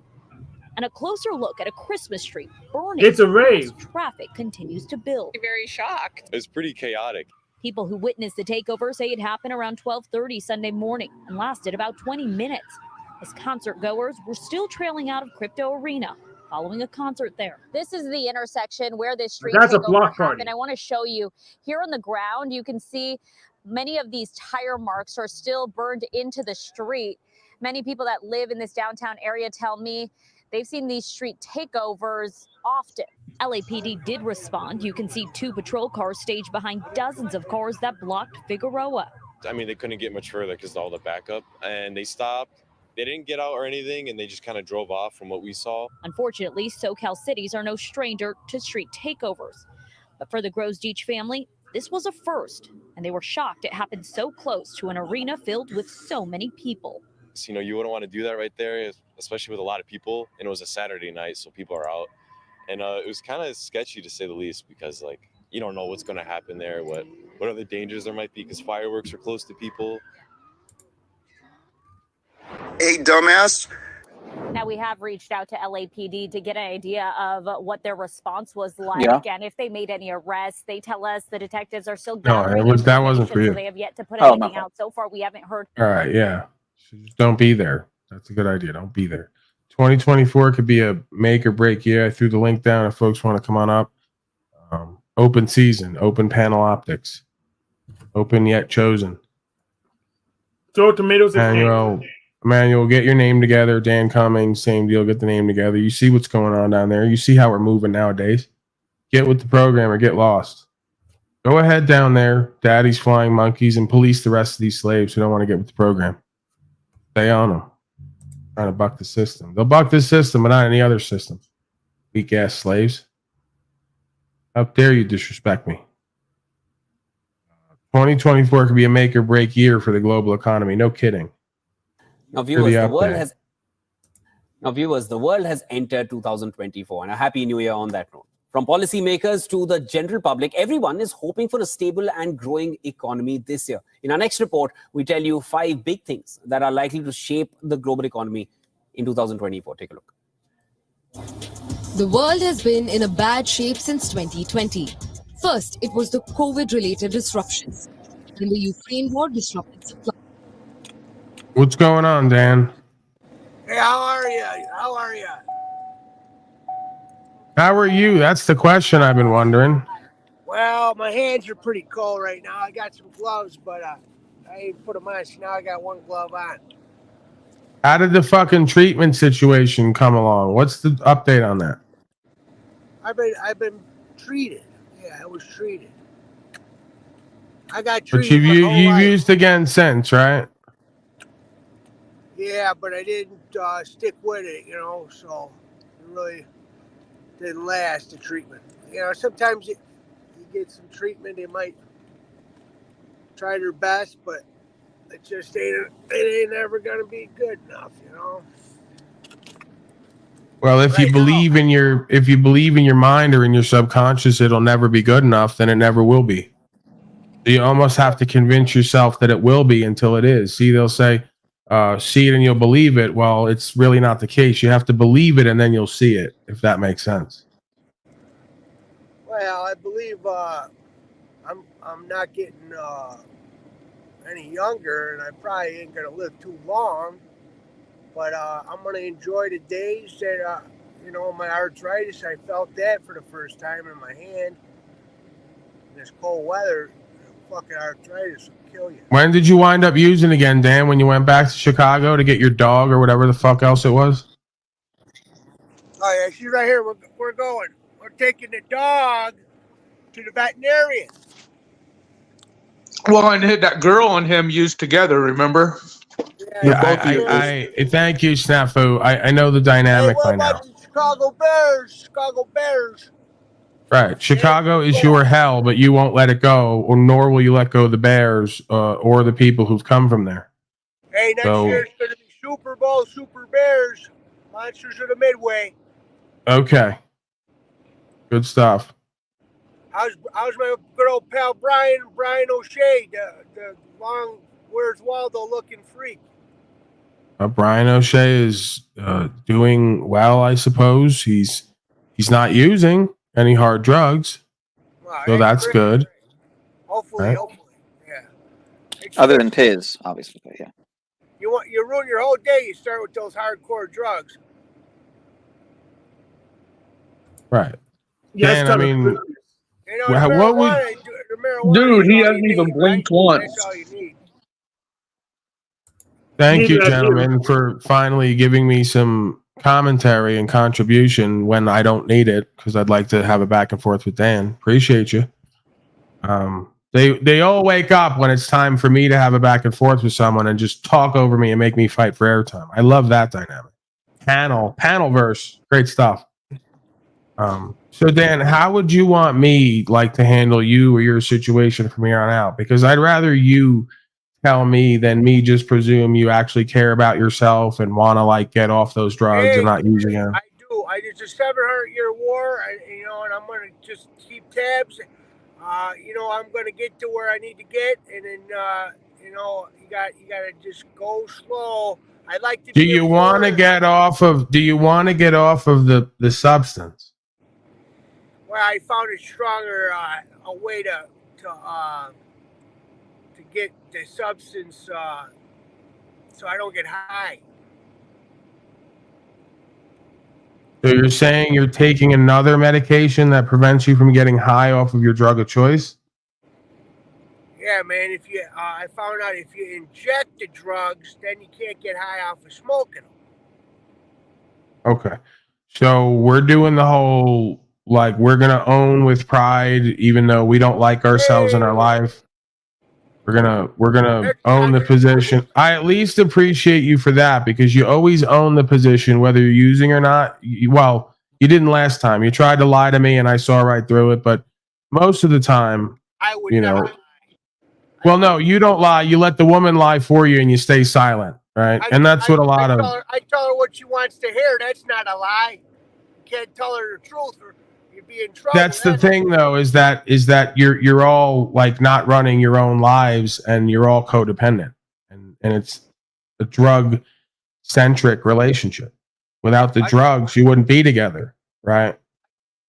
And a closer look at a Christmas tree burning. It's a rave. As traffic continues to build. Very shocked. It's pretty chaotic. People who witnessed the takeover say it happened around 12:30 Sunday morning and lasted about 20 minutes as concert goers were still trailing out of Crypto Arena following a concert there. This is the intersection where this street takeover happened. I want to show you here on the ground. You can see many of these tire marks are still burned into the street. Many people that live in this downtown area tell me they've seen these street takeovers often. LAPD did respond. You can see 2 patrol cars staged behind dozens of cars that blocked Figueroa. I mean, they couldn't get much further because of all the backup, and they stopped. They didn't get out or anything, and they just kind of drove off from what we saw. Unfortunately, SoCal cities are no stranger to street takeovers. But for the Grosjean family, this was a first, and they were shocked it happened so close to an arena filled with so many people. So, you know, you wouldn't want to do that right there, especially with a lot of people, and it was a Saturday night, so people are out. And it was kind of sketchy, to say the least, because, like, you don't know what's going to happen there, what other dangers there might be, because fireworks are close to people. Hey, dumbass. Now, we have reached out to LAPD to get an idea of what their response was like and if they made any arrests. They tell us the detectives are still gathering that wasn't for you. so they have yet to put anything out. So far, we haven't heard. All right, yeah. So just don't be there. That's a good idea. Don't be there. 2024 could be a make or break year. I threw the link down if folks want to come on up. Open season, open panel optics, open yet chosen. Throw tomatoes and Emmanuel, get your name together. Dan Cummings, same deal. Get the name together. You see what's going on down there. You see how we're moving nowadays. Get with the program or get lost. Go ahead down there, daddy's flying monkeys, and police the rest of these slaves who don't want to get with the program. Stay on them. Trying to buck the system. They'll buck this system, but not any other system. Weak ass slaves. How dare you disrespect me? 2024 could be a make or break year for the global economy. No kidding. Now, viewers, the world has entered 2024, and a happy new year on that note. From policymakers to the general public, everyone is hoping for a stable and growing economy this year. In our next report, we tell you 5 big things that are likely to shape the global economy in 2024. Take a look. The world has been in a bad shape since 2020. First, it was the COVID-related disruptions. Then the Ukraine war disrupted supply. What's going on, Dan? Hey, how are you? How are you? How are you? That's the question I've been wondering. Well, my hands are pretty cold right now. I got some gloves, but I ain't put them on, so now I got one glove on. How did the fucking treatment situation come along? What's the update on that? I've been treated. Yeah, I was treated. I got But treated. you've used again since, right? Yeah, but I didn't stick with it, so it really didn't last, the treatment. Sometimes you get some treatment, they might try their best, but it just ain't ever gonna be good enough, Well, if you believe in your mind or in your subconscious, it'll never be good enough, then it never will be. You almost have to convince yourself that it will be until it is. See, they'll say, see it and you'll believe it. Well, it's really not the case. You have to believe it and then you'll see it, if that makes sense. Well, I believe I'm not getting any younger, and I probably ain't gonna live too long. But I'm gonna enjoy the days that my arthritis. I felt that for the first time in my hand. This cold weather, fucking arthritis will kill you. When did you wind up using again, Dan? When you went back to Chicago to get your dog or whatever the fuck else it was? Oh yeah, see right here. We're going. We're taking the dog to the veterinarian. Well, and that girl and him used together, remember? Yeah, I thank you, Snafu. I know the dynamic by now. The Chicago Bears. Chicago Bears. Right. Chicago is your hell, but you won't let it go, or nor will you let go of the Bears or the people who've come from there. Hey, next year it's going to be Super Bowl, Super Bears, Monsters of the Midway. Okay. Good stuff. How's my good old pal Brian O'Shea, the long Where's Waldo looking freak? Brian O'Shea is doing well, I suppose. He's not using any hard drugs, so that's good. Hopefully, right? hopefully, yeah. Other than Piz, obviously, but yeah. You ruin your whole day. You start with those hardcore drugs. Right. Yes, Dan, I mean, what would dude? He hasn't even blinked once. That's all you need. Thank you, gentlemen, for finally giving me some commentary and contribution when I don't need it, because I'd like to have a back and forth with Dan. Appreciate you. They all wake up when it's time for me to have a back and forth with someone and just talk over me and make me fight for airtime. I love that dynamic. Panel verse, great stuff. So Dan, how would you want me to handle you or your situation from here on out? Because I'd rather you tell me than me just presume you actually care about yourself and want to get off those drugs and not use again. I do. It's a 700-year war, and I'm going to just keep tabs. I'm going to get to where I need to get, and then you got to just go slow. I'd like to. Do you want to get off of the substance? Well, I found a stronger a way to get the substance so I don't get high. So you're saying you're taking another medication that prevents you from getting high off of your drug of choice? Yeah, man. If you, I found out if you inject the drugs, then you can't get high off of smoking them. Okay. So we're doing the whole, like, we're going to own with pride, even though we don't like ourselves in our life. We're gonna own the position. I at least appreciate you for that, because you always own the position, whether you're using or not. Well, you didn't last time. You tried to lie to me, and I saw right through it. But most of the time, I would you never know. lie. Well, no, you don't lie. You let the woman lie for you, and you stay silent, right? And that's what a lot of. I tell her what she wants to hear. That's not a lie. You can't tell her the truth, or you'd be in trouble. That's the thing, though, is that you're all like not running your own lives, and you're all codependent, and it's a drug centric relationship. Without the drugs, you wouldn't be together, right?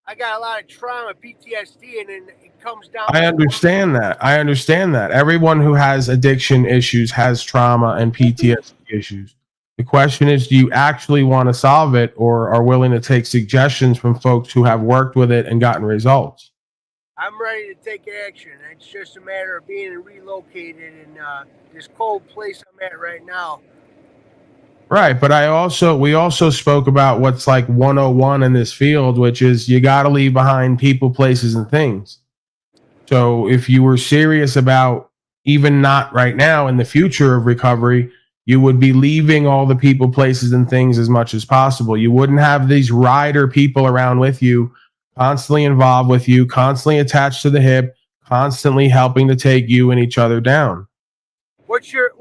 I got a lot of trauma, PTSD, and then it comes down. I understand that. I understand that. Everyone who has addiction issues has trauma and PTSD issues. The question is, do you actually want to solve it, or are willing to take suggestions from folks who have worked with it and gotten results? I'm ready to take action. It's just a matter of being relocated in this cold place I'm at right now. Right, but we also spoke about what's like 101 in this field, which is you got to leave behind people, places, and things. So if you were serious about, even not right now, in the future of recovery, you would be leaving all the people, places, and things as much as possible. You wouldn't have these rider people around with you, constantly involved with you, constantly attached to the hip, constantly helping to take you and each other down. What's your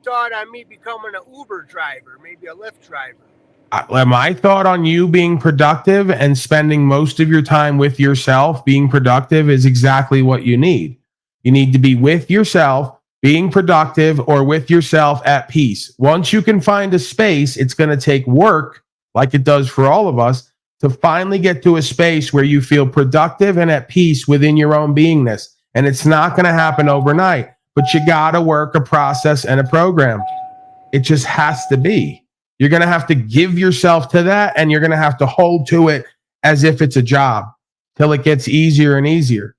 thought on me becoming an Uber driver, maybe a Lyft driver? My thought on you being productive and spending most of your time with yourself, being productive, is exactly what you need. You need to be with yourself, being productive, or with yourself at peace. Once you can find a space, it's going to take work, like it does for all of us, to finally get to a space where you feel productive and at peace within your own beingness. And it's not going to happen overnight, but you got to work a process and a program. It just has to be. You're going to have to give yourself to that, and you're going to have to hold to it as if it's a job till it gets easier and easier,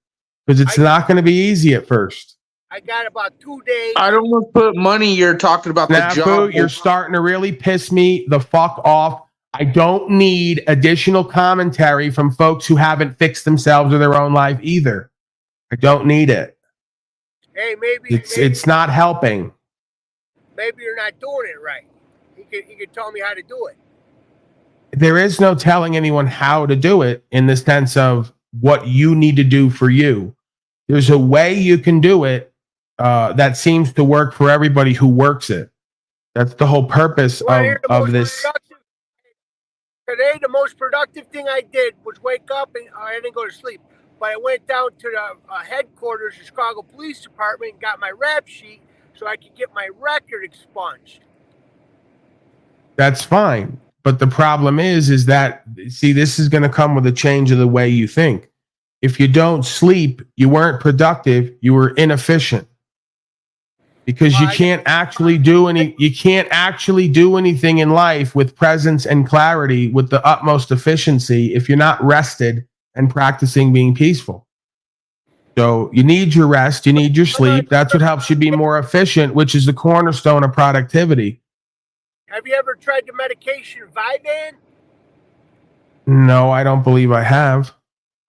because it's not going to be easy at first. I got about 2 days. I don't want to put money. You're talking about the job. You're starting to really piss me the fuck off. I don't need additional commentary from folks who haven't fixed themselves or their own life either. I don't need it. Hey, maybe It's not helping. Maybe you're not doing it right. He could tell me how to do it. There is no telling anyone how to do it, in the sense of what you need to do for you. There's a way you can do it that seems to work for everybody who works it. That's the whole purpose of this. Today, the most productive thing I did was wake up, and I didn't go to sleep, but I went down to the headquarters of Chicago Police Department and got my rap sheet so I could get my record expunged. That's fine. But the problem is that, see, this is going to come with a change of the way you think. If you don't sleep, you weren't productive, you were inefficient. Because you can't actually do anything in life with presence and clarity with the utmost efficiency if you're not rested and practicing being peaceful. So you need your rest, you need your sleep. That's what helps you be more efficient, which is the cornerstone of productivity. Have you ever tried the medication Vyvanse? No, I don't believe I have.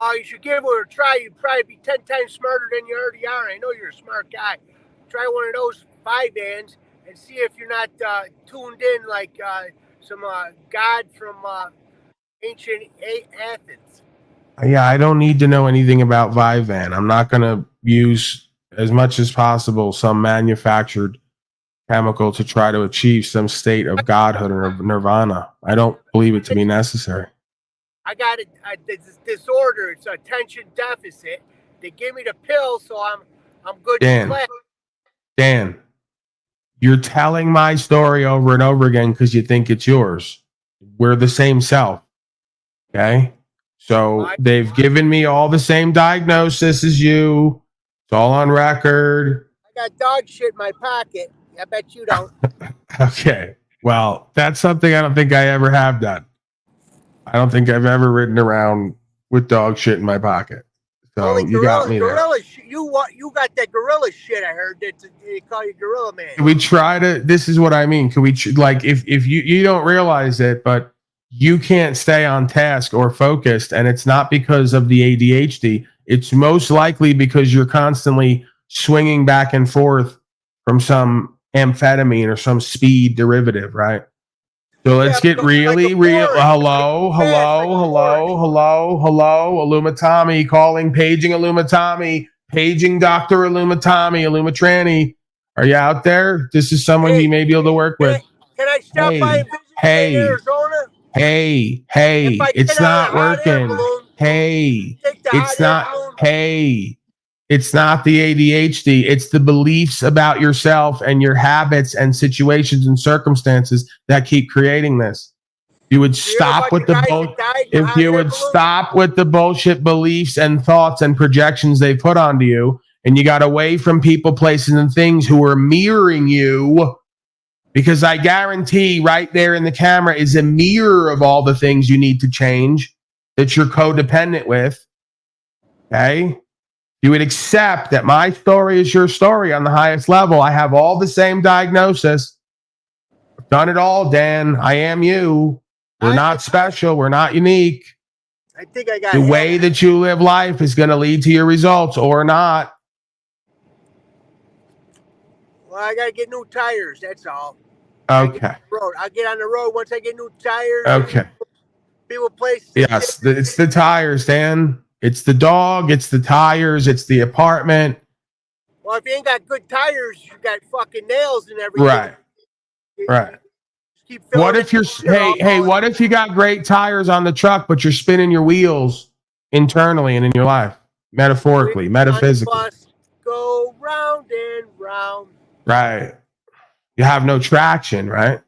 Oh, you should give it a try. You'd probably be 10 times smarter than you already are. I know you're a smart guy. Try one of those Vyvanse and see if you're not tuned in like some god from ancient Athens. Yeah, I don't need to know anything about Vyvanse. I'm not going to use, as much as possible, some manufactured chemical to try to achieve some state of godhood or nirvana. I don't believe it to be necessary. I got this disorder. It's attention deficit. They give me the pill, so I'm good. Dan, you're telling my story over and over again because you think it's yours. We're the same self. Okay? So they've given me all the same diagnosis as you. It's all on record. I got dog shit in my pocket. I bet you don't. Okay. Well, that's something I don't think I ever have done. I don't think I've ever ridden around with dog shit in my pocket. So Only you got me there. You got that gorilla shit. I heard that they call you Gorilla Man. Can we try to? This is what I mean. Can we like if you don't realize it, but you can't stay on task or focused, and it's not because of the ADHD. It's most likely because you're constantly swinging back and forth from some amphetamine or some speed derivative, right? So let's get really real. Hello. Illumatami calling, paging Illumatami, paging Dr. Illumatami, Illumatranny. Are you out there? This is someone you may be able to work with. Can I stop by and visit in Arizona? Hey, it's not working. It's not the ADHD. It's the beliefs about yourself and your habits and situations and circumstances that keep creating this. You would stop with the if you would stop with the bullshit beliefs and thoughts and projections they put onto you, and you got away from people, places, and things who are mirroring you. Because I guarantee right there in the camera is a mirror of all the things you need to change that you're codependent with. Okay? You would accept that my story is your story on the highest level. I have all the same diagnosis. I've done it all, Dan. I am you. We're not special. We're not unique. I think I got the way that you live life is going to lead to your results or not. Well, I got to get new tires. That's all. Okay. I'll get on the road once I get new tires. Okay. People, places. Yes, it's the tires, Dan. It's the dog. It's the tires. It's the apartment. Well, if you ain't got good tires, you got fucking nails and everything. Right. What if you're hey, what if you got great tires on the truck, but you're spinning your wheels internally and in your life, metaphorically, metaphysically? Go round and round. Right. You have no traction, right?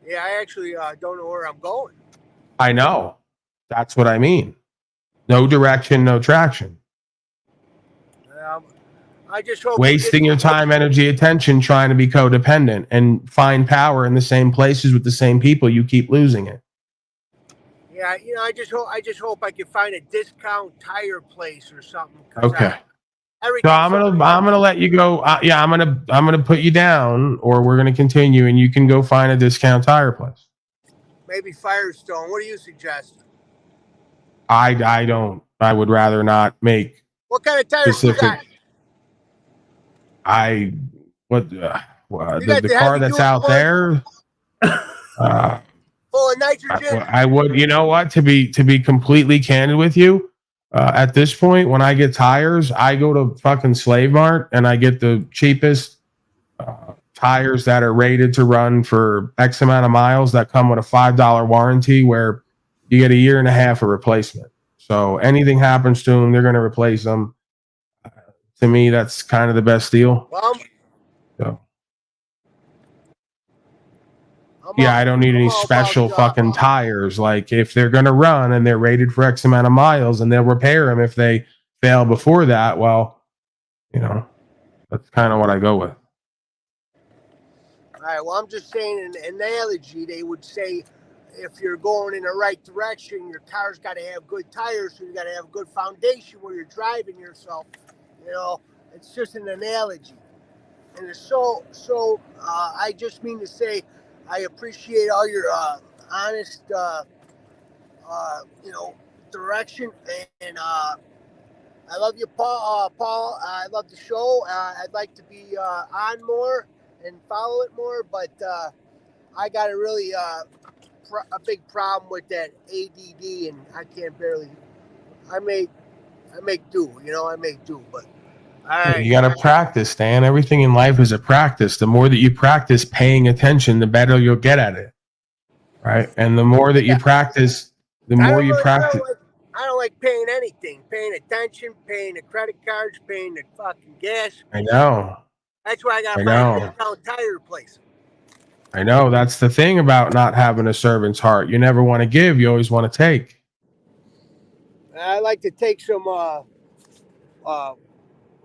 Yeah, I actually don't know where I'm going. I know. That's what I mean. No direction, no traction. I just hope wasting your time, energy, attention trying to be codependent and find power in the same places with the same people. You keep losing it. Yeah, I just hope I can find a discount tire place or something. Okay. So I'm gonna let you go. Yeah, I'm gonna put you down, or we're gonna continue, and you can go find a discount tire place. Maybe Firestone. What do you suggest? I don't. I would rather not make. What kind of tires you got? The car that's out there. Full of nitrogen. I would. You know what? To be completely candid with you, at this point, when I get tires, I go to fucking Slave Mart and I get the cheapest tires that are rated to run for X amount of miles that come with a $5 warranty, where you get a year and a half of replacement. So anything happens to them, they're going to replace them. To me, that's kind of the best deal. So. Yeah, I don't need any special fucking tires. Like, if they're going to run and they're rated for X amount of miles, and they'll repair them if they fail before that, well, that's kind of what I go with. All right, well, I'm just saying an analogy. They would say if you're going in the right direction, your car's got to have good tires, so you got to have a good foundation where you're driving yourself. It's just an analogy. And so I just mean to say I appreciate all your honest, direction. And I love you, Paul. Paul, I love the show. I'd like to be on more and follow it more, but I got a really a big problem with that ADD, and I can't barely. I make do. I make do, but. All right. You got to practice, Dan. Everything in life is a practice. The more that you practice paying attention, the better you'll get at it. Right? And the more that you practice, the more you practice. I don't like paying anything. Paying attention, paying the credit cards, paying the fucking gas. I know. That's why I got to find a discount tire place. I know. That's the thing about not having a servant's heart. You never want to give. You always want to take. I like to take some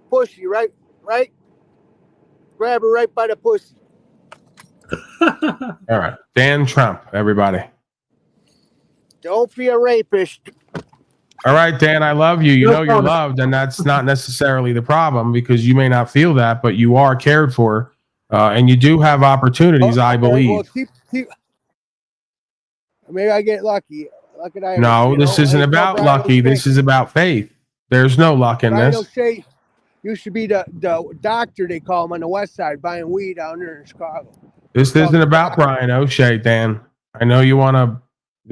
pussy, right? Grab her right by the pussy. All right. Dan Trump, everybody. Don't be a rapist. All right, Dan, I love you. You No know you're problem. loved, and that's not necessarily the problem because you may not feel that, but you are cared for, and you do have opportunities, I believe. Well, keep. Maybe I get lucky. Luck and Irish. No, you this know? isn't Hey, tell about Brian lucky. O'Shea. This is about faith. There's no luck in Brian this. O'Shea used to be the doctor, they call him, on the west side, buying weed down there in Chicago. This isn't about Brian O'Shea, Dan. I know you want to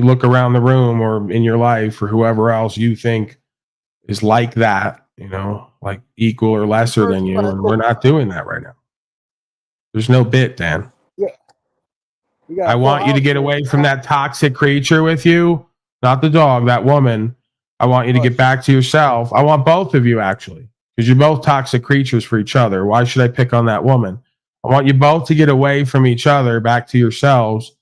look around the room or in your life or whoever else you think is like that, you know, like equal or lesser than you, and we're not doing that right now. There's no bit, Dan. Yeah. I want you to get away from that toxic creature with you, not the dog, that woman. I want you to get back to yourself. I want both of you, actually, because you're both toxic creatures for each other. Why should I pick on that woman? I want you both to get away from each other, back to yourselves,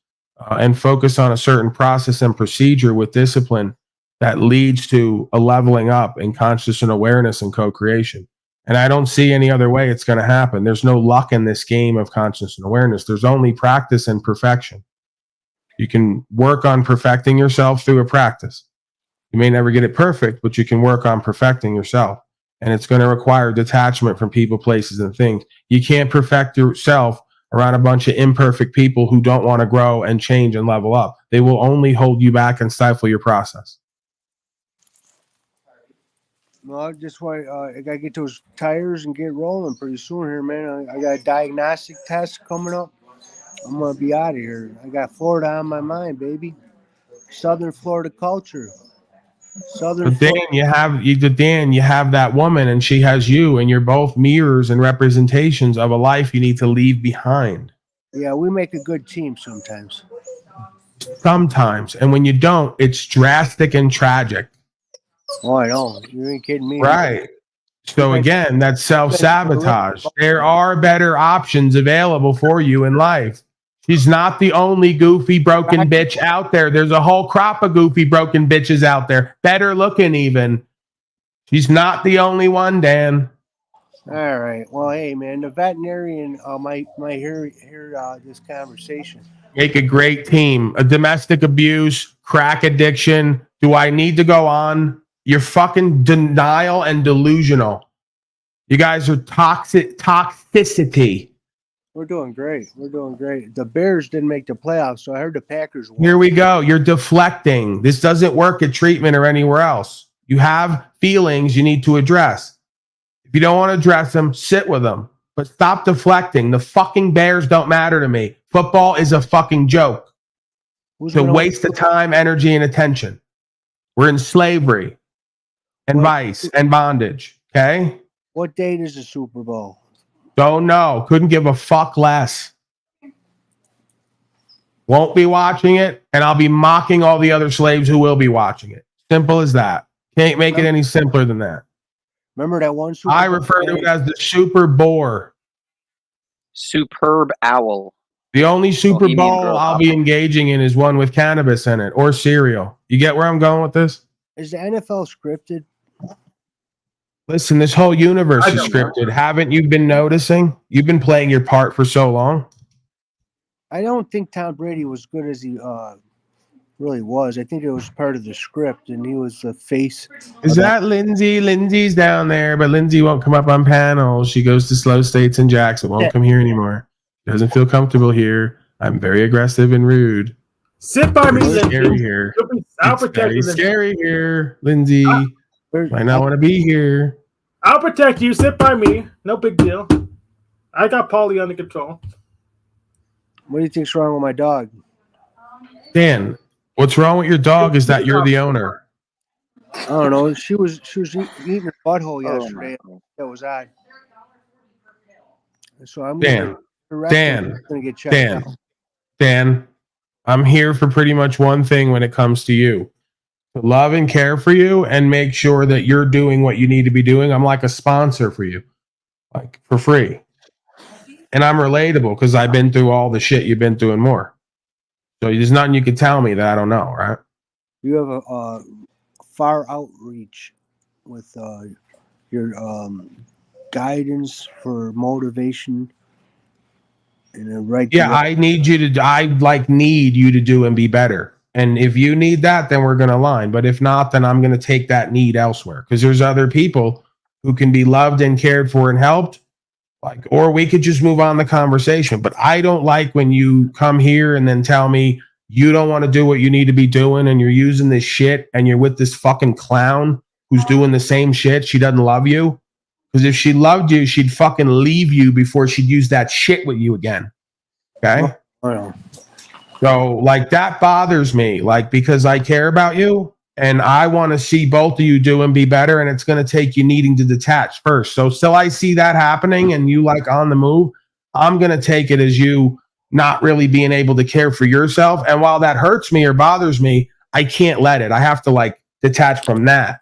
and focus on a certain process and procedure with discipline that leads to a leveling up in conscious and awareness and co-creation. And I don't see any other way it's going to happen. There's no luck in this game of conscious and awareness. There's only practice and perfection. You can work on perfecting yourself through a practice. You may never get it perfect, but you can work on perfecting yourself. And it's going to require detachment from people, places, and things. You can't perfect yourself around a bunch of imperfect people who don't want to grow and change and level up. They will only hold you back and stifle your process. Well, I just want I gotta get those tires and get rolling pretty soon here, man. I got a diagnostic test coming up. I'm gonna be out of here. I got Florida on my mind, baby. Southern Florida culture. Southern But Dan, you have that woman, and she has you, and you're both mirrors and representations of a life you need to leave behind. Yeah, we make a good team sometimes. Sometimes, and when you don't, it's drastic and tragic. Oh, I know. You ain't kidding me. Right. So again, that's self-sabotage. There are better options available for you in life. She's not the only goofy, broken bitch out there. There's a whole crop of goofy, broken bitches out there. Better looking even. She's not the only one, Dan. All right. Well, hey, man, the veterinarian might hear this conversation. Make a great team. A domestic abuse, crack addiction. Do I need to go on? You're fucking denial and delusional. You guys are toxicity. We're doing great. We're doing great. The Bears didn't make the playoffs, so I heard the Packers won. Here we go. You're deflecting. This doesn't work at treatment or anywhere else. You have feelings you need to address. If you don't want to address them, sit with them. But stop deflecting. The fucking Bears don't matter to me. Football is a fucking joke. It's a waste of time, energy, and attention. We're in slavery and vice and bondage. Okay? What date is the Super Bowl? Don't know. Couldn't give a fuck less. Won't be watching it, and I'll be mocking all the other slaves who will be watching it. Simple as that. Can't make it any simpler than that. Remember that one Super Bowl? I refer to it as the Super Boar. Superb owl. The only Super Bowl I'll be engaging in is one with cannabis in it or cereal. You get where I'm going with this? Is the NFL scripted? Listen, this whole universe is scripted. Haven't you been noticing? You've been playing your part for so long. I don't think Tom Brady was good as he really was. I think it was part of the script, and he was the face. Is that Lindsay? Lindsay's down there, but Lindsay won't come up on panels. She goes to slow states in Jackson. Won't come here anymore. Doesn't feel comfortable here. I'm very aggressive and rude. Sit by me, It's Lindsay. scary here. I'll It's very scary here, Lindsay. Might not want to be here. I'll protect you. Sit by me. No big deal. I got Polly under control. What do you think's wrong with my dog? Dan, what's wrong with your dog is that you're the owner. I don't know. She was eating her butthole yesterday. That was odd. So I'm Dan, gonna get checked out. Dan, I'm here for pretty much one thing when it comes to you. To love and care for you and make sure that you're doing what you need to be doing. I'm like a sponsor for you, like for free. And I'm relatable because I've been through all the shit you've been through and more. So there's nothing you can tell me that I don't know, right? You have a far outreach with your guidance for motivation. And I need you to. I need you to do and be better. And if you need that, then we're going to align. But if not, then I'm going to take that need elsewhere because there's other people who can be loved and cared for and helped. Like, or we could just move on the conversation. But I don't like when you come here and then tell me you don't want to do what you need to be doing and you're using this shit and you're with this fucking clown who's doing the same shit. She doesn't love you. Because if she loved you, she'd fucking leave you before she'd use that shit with you again. Okay? So, like, that bothers me, like, because I care about you and I want to see both of you do and be better. And it's going to take you needing to detach first. So, still, I see that happening and you like on the move. I'm going to take it as you not really being able to care for yourself. And while that hurts me or bothers me, I can't let it. I have to, like, detach from that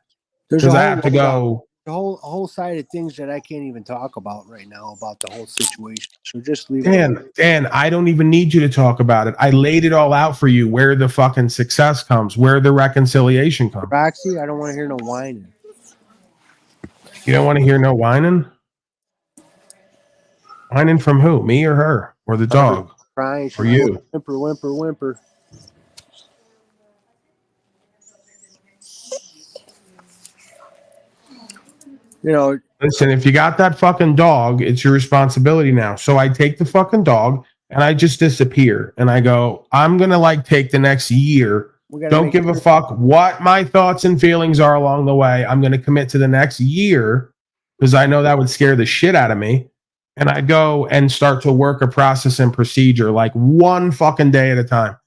because I have to go. The whole side of things that I can't even talk about right now about the whole situation. So just leave it. Dan, I don't even need you to talk about it. I laid it all out for you where the fucking success comes, where the reconciliation comes. Roxy, I don't want to hear no whining. You don't want to hear no whining? Whining from who? Me or her? Or the dog? Crying, Or you? Whimper, whimper, whimper. You know, listen, if you got that fucking dog, it's your responsibility now. So I take the fucking dog and I just disappear. And I go, I'm going to like take the next year. Don't give a fuck what my thoughts and feelings are along the way. I'm going to commit to the next year because I know that would scare the shit out of me. And I go and start to work a process and procedure like one fucking day at a time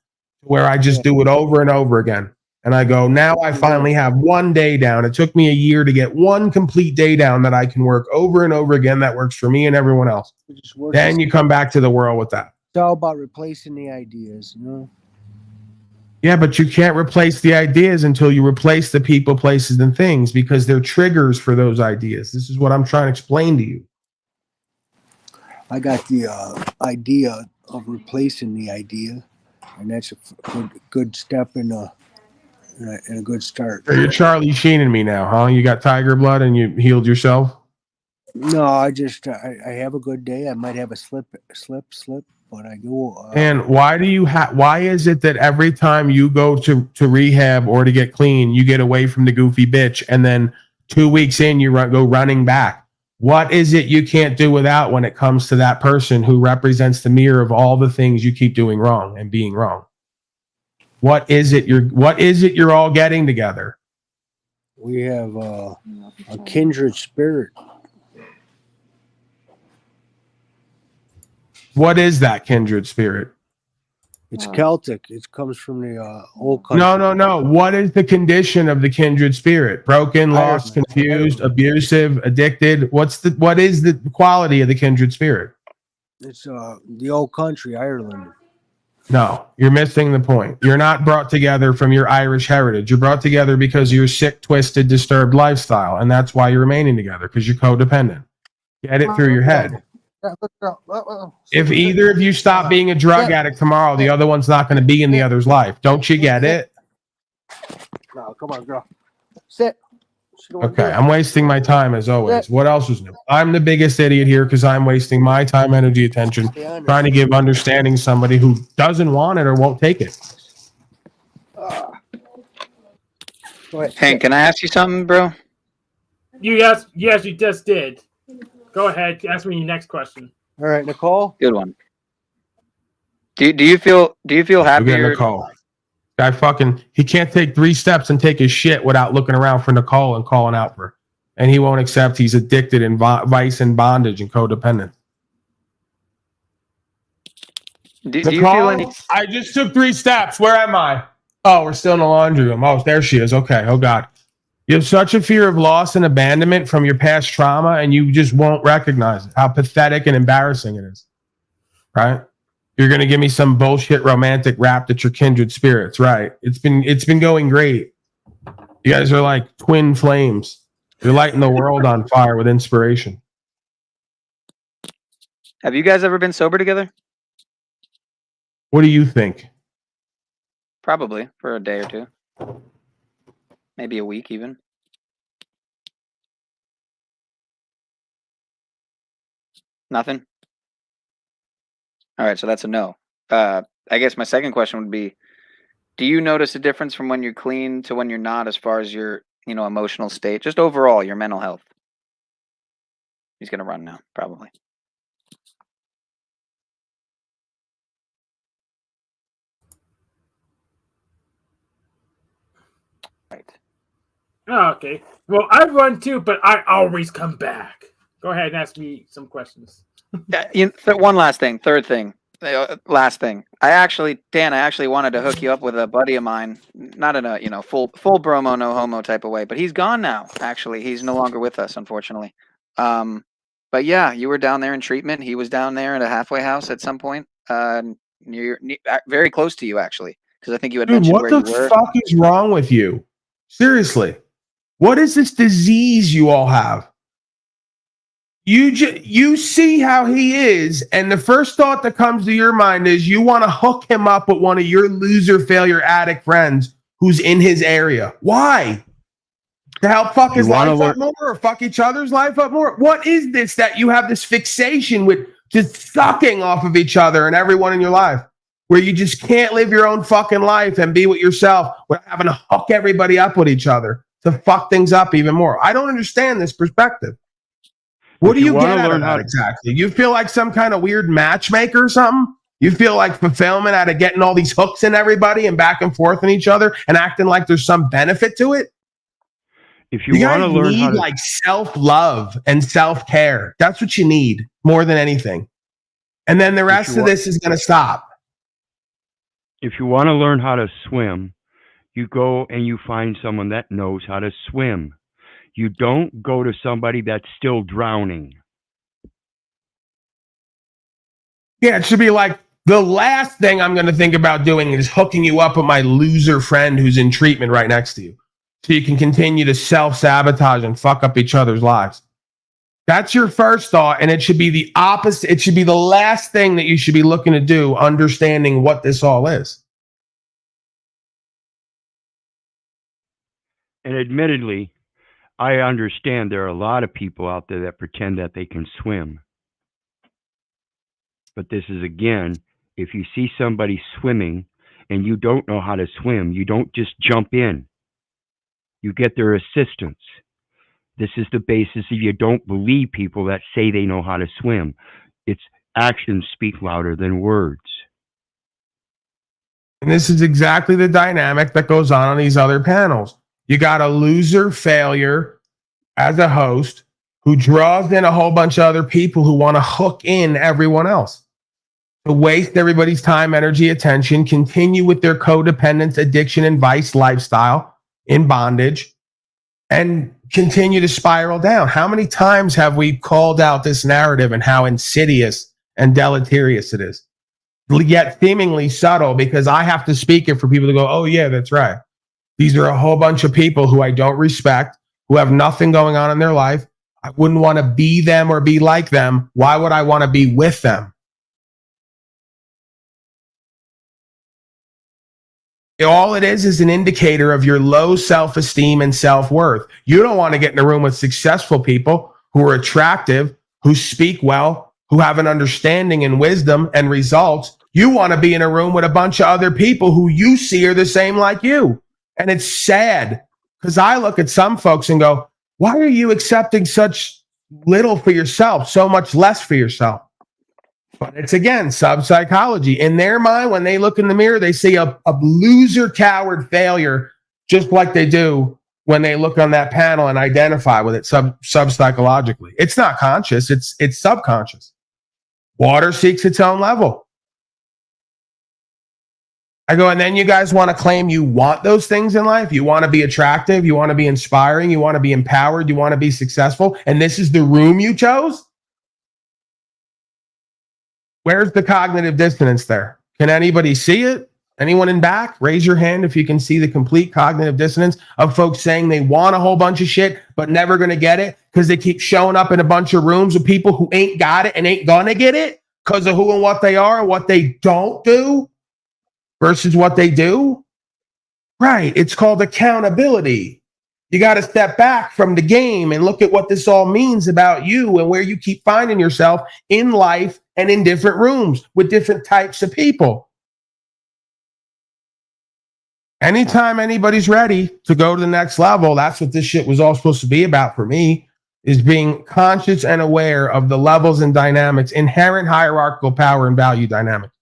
where I just do it over and over again. And I go, now I finally have one day down. It took me a year to get one complete day down that I can work over and over again. That works for me and everyone else. Then you come back to the world with that. It's all about replacing the ideas, you know? Yeah, but you can't replace the ideas until you replace the people, places, and things because they're triggers for those ideas. This is what I'm trying to explain to you. I got the idea of replacing the idea, and that's a good step in a good start. You're Charlie Sheen and me now, huh? You got tiger blood and you healed yourself? No, I just I have a good day. I might have a slip, but I go. And why do you why is it that every time you go to rehab or to get clean, you get away from the goofy bitch, and then 2 weeks in you go running back? What is it you can't do without when it comes to that person who represents the mirror of all the things you keep doing wrong and being wrong? What is it you're all getting together? We have a kindred spirit. What is that kindred spirit? It's Celtic. It comes from the old country. No. What is the condition of the kindred spirit? Broken, lost, confused, abusive, addicted. What is the quality of the kindred spirit? It's the old country, Ireland. No, you're missing the point. You're not brought together from your Irish heritage. You're brought together because of your sick, twisted, disturbed lifestyle, and that's why you're remaining together, because you're codependent. Get it through your head. If either of you stop being a drug addict tomorrow, the other one's not going to be in the other's life. Don't you get it? No, come on, girl. Sit. Okay, I'm wasting my time as always. What else is new? I'm the biggest idiot here because I'm wasting my time, energy, attention, trying to give understanding to somebody who doesn't want it or won't take it. Hank, can I ask you something, bro? Yes, you just did. Go ahead. Ask me your next question. All right, Nicole. Good one. Do you feel happier? Nicole. Guy he can't take 3 steps and take his shit without looking around for Nicole and calling out for her. And he won't accept he's addicted in vice and bondage and codependent. Do you feel any? I just took 3 steps. Where am I? Oh, we're still in the laundry room. Oh, there she is. Okay. Oh, God. You have such a fear of loss and abandonment from your past trauma, and you just won't recognize it, how pathetic and embarrassing it is. Right? You're going to give me some bullshit romantic rap that you're kindred spirits. Right. It's been going great. You guys are like twin flames. You're lighting the world on fire with inspiration. Have you guys ever been sober together? What do you think? Probably for a day or two. Maybe a week even. Nothing? All right, so that's a no. I guess my second question would be, Do you notice a difference from when you're clean to when you're not, as far as your, emotional state, just overall your mental health? He's gonna run now, probably. Right. Oh, okay. Well, I run too, but I always come back. Go ahead and ask me some questions. One last thing, third thing, last thing. Dan, I actually wanted to hook you up with a buddy of mine, not in a full bromo no homo type of way, but he's gone now. Actually, he's no longer with us, unfortunately. But yeah, you were down there in treatment. He was down there at a halfway house at some point, near very close to you, actually, because I think you had Dude, mentioned what where the you were. fuck is wrong with you? Seriously, what is this disease you all have? You see how he is, and the first thought that comes to your mind is you want to hook him up with one of your loser, failure, addict friends who's in his area. Why? To help fuck his life up more, or fuck each other's life up more? What is this that you have this fixation with just sucking off of each other and everyone in your life, where you just can't live your own fucking life and be with yourself without having to hook everybody up with each other to fuck things up even more? I don't understand this perspective. What do you get out of that exactly? You feel like some kind of weird matchmaker or something? You feel like fulfillment out of getting all these hooks in everybody and back and forth in each other and acting like there's some benefit to it? If you want to learn how to, like, self-love and self-care. That's what you need more than anything. And then the rest of this is going to stop. if you want to learn how to swim, you go and you find someone that knows how to swim. You don't go to somebody that's still drowning. Yeah, it should be like, the last thing I'm going to think about doing is hooking you up with my loser friend who's in treatment right next to you, so you can continue to self-sabotage and fuck up each other's lives. That's your first thought, and it should be the opposite. It should be the last thing that you should be looking to do, understanding what this all is. And admittedly, I understand there are a lot of people out there that pretend that they can swim. But this is, again, if you see somebody swimming and you don't know how to swim, you don't just jump in. You get their assistance. This is the basis of you don't believe people that say they know how to swim. It's actions speak louder than words. And this is exactly the dynamic that goes on these other panels. You got a loser failure as a host who draws in a whole bunch of other people who want to hook in everyone else, to waste everybody's time, energy, attention, continue with their codependence, addiction, and vice lifestyle in bondage, and continue to spiral down. How many times have we called out this narrative and how insidious and deleterious it is? Yet seemingly subtle, because I have to speak it for people to go, oh yeah, that's right. These are a whole bunch of people who I don't respect, who have nothing going on in their life. I wouldn't want to be them or be like them. Why would I want to be with them? All it is an indicator of your low self-esteem and self-worth. You don't want to get in a room with successful people who are attractive, who speak well, who have an understanding and wisdom and results. You want to be in a room with a bunch of other people who you see are the same like you. And it's sad, because I look at some folks and go, why are you accepting such little for yourself, so much less for yourself? But it's, again, sub-psychology. In their mind, when they look in the mirror, they see a loser, coward, failure, just like they do when they look on that panel and identify with it sub-psychologically. It's not conscious. It's subconscious. Water seeks its own level. I go, and then you guys want to claim you want those things in life? You want to be attractive? You want to be inspiring? You want to be empowered? You want to be successful? And this is the room you chose? Where's the cognitive dissonance there? Can anybody see it? Anyone in back? Raise your hand if you can see the complete cognitive dissonance of folks saying they want a whole bunch of shit, but never going to get it because they keep showing up in a bunch of rooms with people who ain't got it and ain't going to get it because of who and what they are and what they don't do versus what they do. Right. It's called accountability. You got to step back from the game and look at what this all means about you and where you keep finding yourself in life and in different rooms with different types of people. Anytime anybody's ready to go to the next level, that's what this shit was all supposed to be about for me, is being conscious and aware of the levels and dynamics, inherent hierarchical power and value dynamics,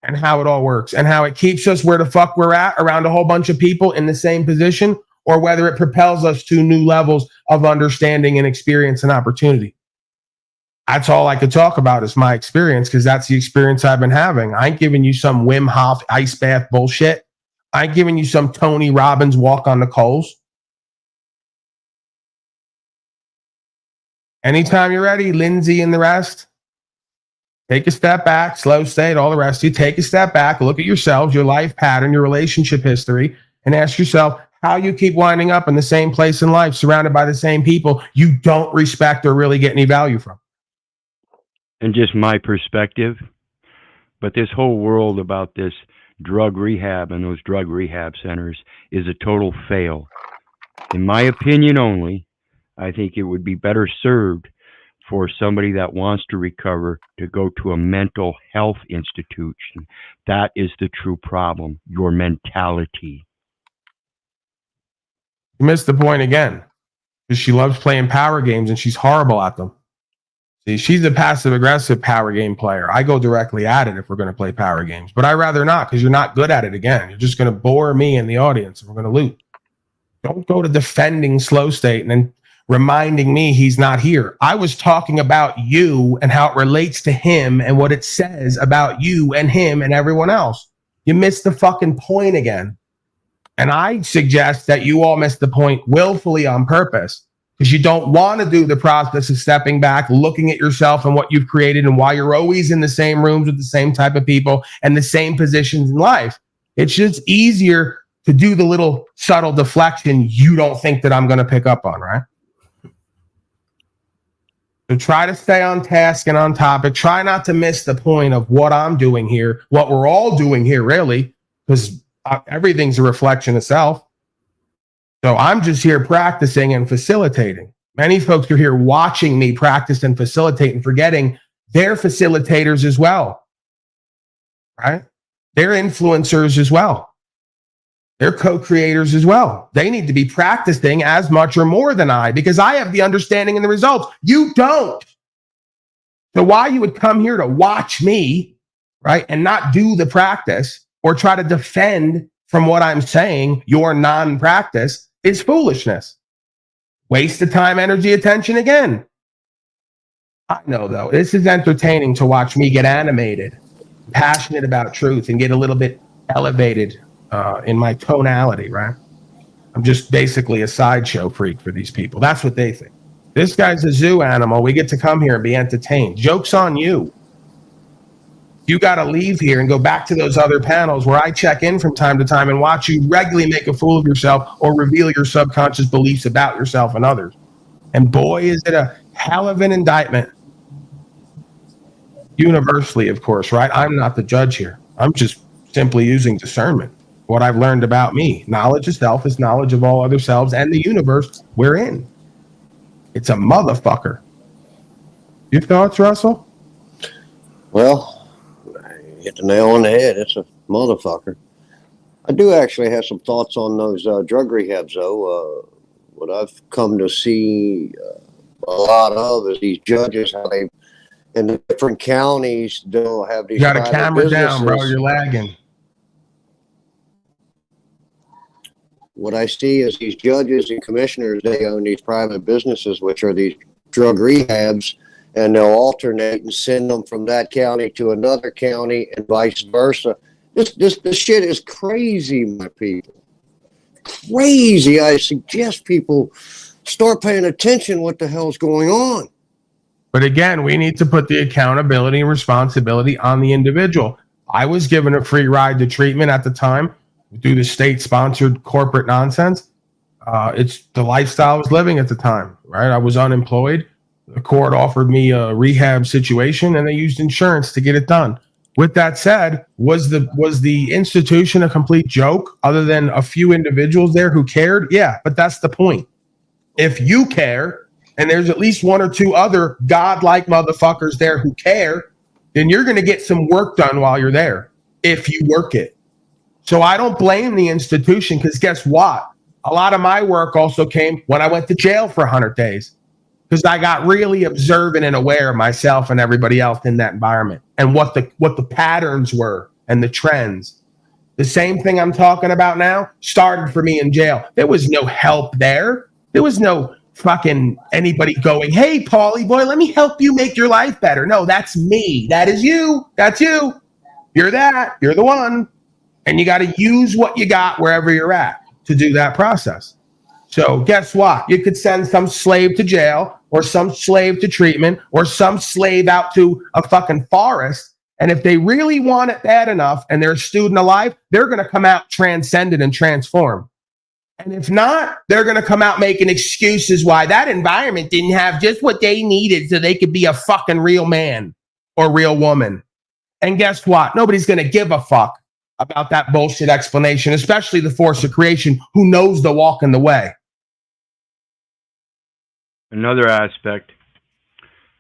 and how it all works, and how it keeps us where the fuck we're at around a whole bunch of people in the same position, or whether it propels us to new levels of understanding and experience and opportunity. That's all I could talk about is my experience, because that's the experience I've been having. I ain't giving you some Wim Hof ice bath bullshit. I ain't giving you some Tony Robbins walk on the coals. Anytime you're ready, Lindsay and the rest, take a step back, slow state, all the rest of you. Take a step back, look at yourselves, your life pattern, your relationship history, and ask yourself how you keep winding up in the same place in life, surrounded by the same people you don't respect or really get any value from. And just my perspective, but this whole world about this drug rehab and those drug rehab centers is a total fail. In my opinion only, I think it would be better served for somebody that wants to recover to go to a mental health institution. That is the true problem, your mentality. You missed the point again, because she loves playing power games and she's horrible at them. See, she's a passive-aggressive power game player. I go directly at it if we're going to play power games. But I'd rather not, because you're not good at it again. You're just going to bore me and the audience, and we're going to lose. Don't go to defending slow state and then reminding me he's not here. I was talking about you and how it relates to him and what it says about you and him and everyone else. You missed the fucking point again. And I suggest that you all missed the point willfully on purpose, because you don't want to do the process of stepping back, looking at yourself and what you've created and why you're always in the same rooms with the same type of people and the same positions in life. It's just easier to do the little subtle deflection you don't think that I'm going to pick up on, right? So try to stay on task and on topic. Try not to miss the point of what I'm doing here, what we're all doing here, really, because everything's a reflection of self. So I'm just here practicing and facilitating. Many folks are here watching me practice and facilitate and forgetting they're facilitators as well, right? They're influencers as well. They're co-creators as well. They need to be practicing as much or more than I, because I have the understanding and the results. You don't. So why you would come here to watch me, right, and not do the practice or try to defend from what I'm saying your non-practice is foolishness. Waste of time, energy, attention again. I know, though, this is entertaining to watch me get animated, passionate about truth, and get a little bit elevated in my tonality, right? I'm just basically a sideshow freak for these people. That's what they think. This guy's a zoo animal. We get to come here and be entertained. Joke's on you. You got to leave here and go back to those other panels where I check in from time to time and watch you regularly make a fool of yourself or reveal your subconscious beliefs about yourself and others. And boy, is it a hell of an indictment. Universally, of course, right? I'm not the judge here. I'm just simply using discernment. What I've learned about me. Knowledge of self is knowledge of all other selves and the universe we're in. It's a motherfucker. Your thoughts, Russell? Well, hit the nail on the head. It's a motherfucker. I do actually have some thoughts on those drug rehabs, though. What I've come to see a lot of is these judges, how they, in the different counties, they'll have these. You got a camera down, bro. You're lagging. What I see is these judges and commissioners, they own these private businesses, which are these drug rehabs, and they'll alternate and send them from that county to another county and vice versa. This shit is crazy, my people. Crazy. I suggest people start paying attention what the hell's going on. But again, we need to put the accountability and responsibility on the individual. I was given a free ride to treatment at the time through the state-sponsored corporate nonsense. It's the lifestyle I was living at the time, right? I was unemployed. The court offered me a rehab situation, and they used insurance to get it done. With that said, was the institution a complete joke other than a few individuals there who cared? Yeah, but that's the point. If you care, and there's at least one or two other godlike motherfuckers there who care, then you're going to get some work done while you're there, if you work it. So I don't blame the institution because guess what? A lot of my work also came when I went to jail for 100 days because I got really observant and aware of myself and everybody else in that environment and what the patterns were and the trends. The same thing I'm talking about now started for me in jail. There was no help there. There was no fucking anybody going, hey, Paulie boy, let me help you make your life better. No, that's me. That is you. That's you. You're that. You're the one. And you got to use what you got wherever you're at to do that process. So guess what? You could send some slave to jail or some slave to treatment or some slave out to a fucking forest. And if they really want it bad enough and they're a student alive, they're going to come out transcended and transformed. And if not, they're going to come out making excuses why that environment didn't have just what they needed so they could be a fucking real man or real woman. And guess what? Nobody's going to give a fuck about that bullshit explanation, especially the force of creation who knows the walk and the way. Another aspect,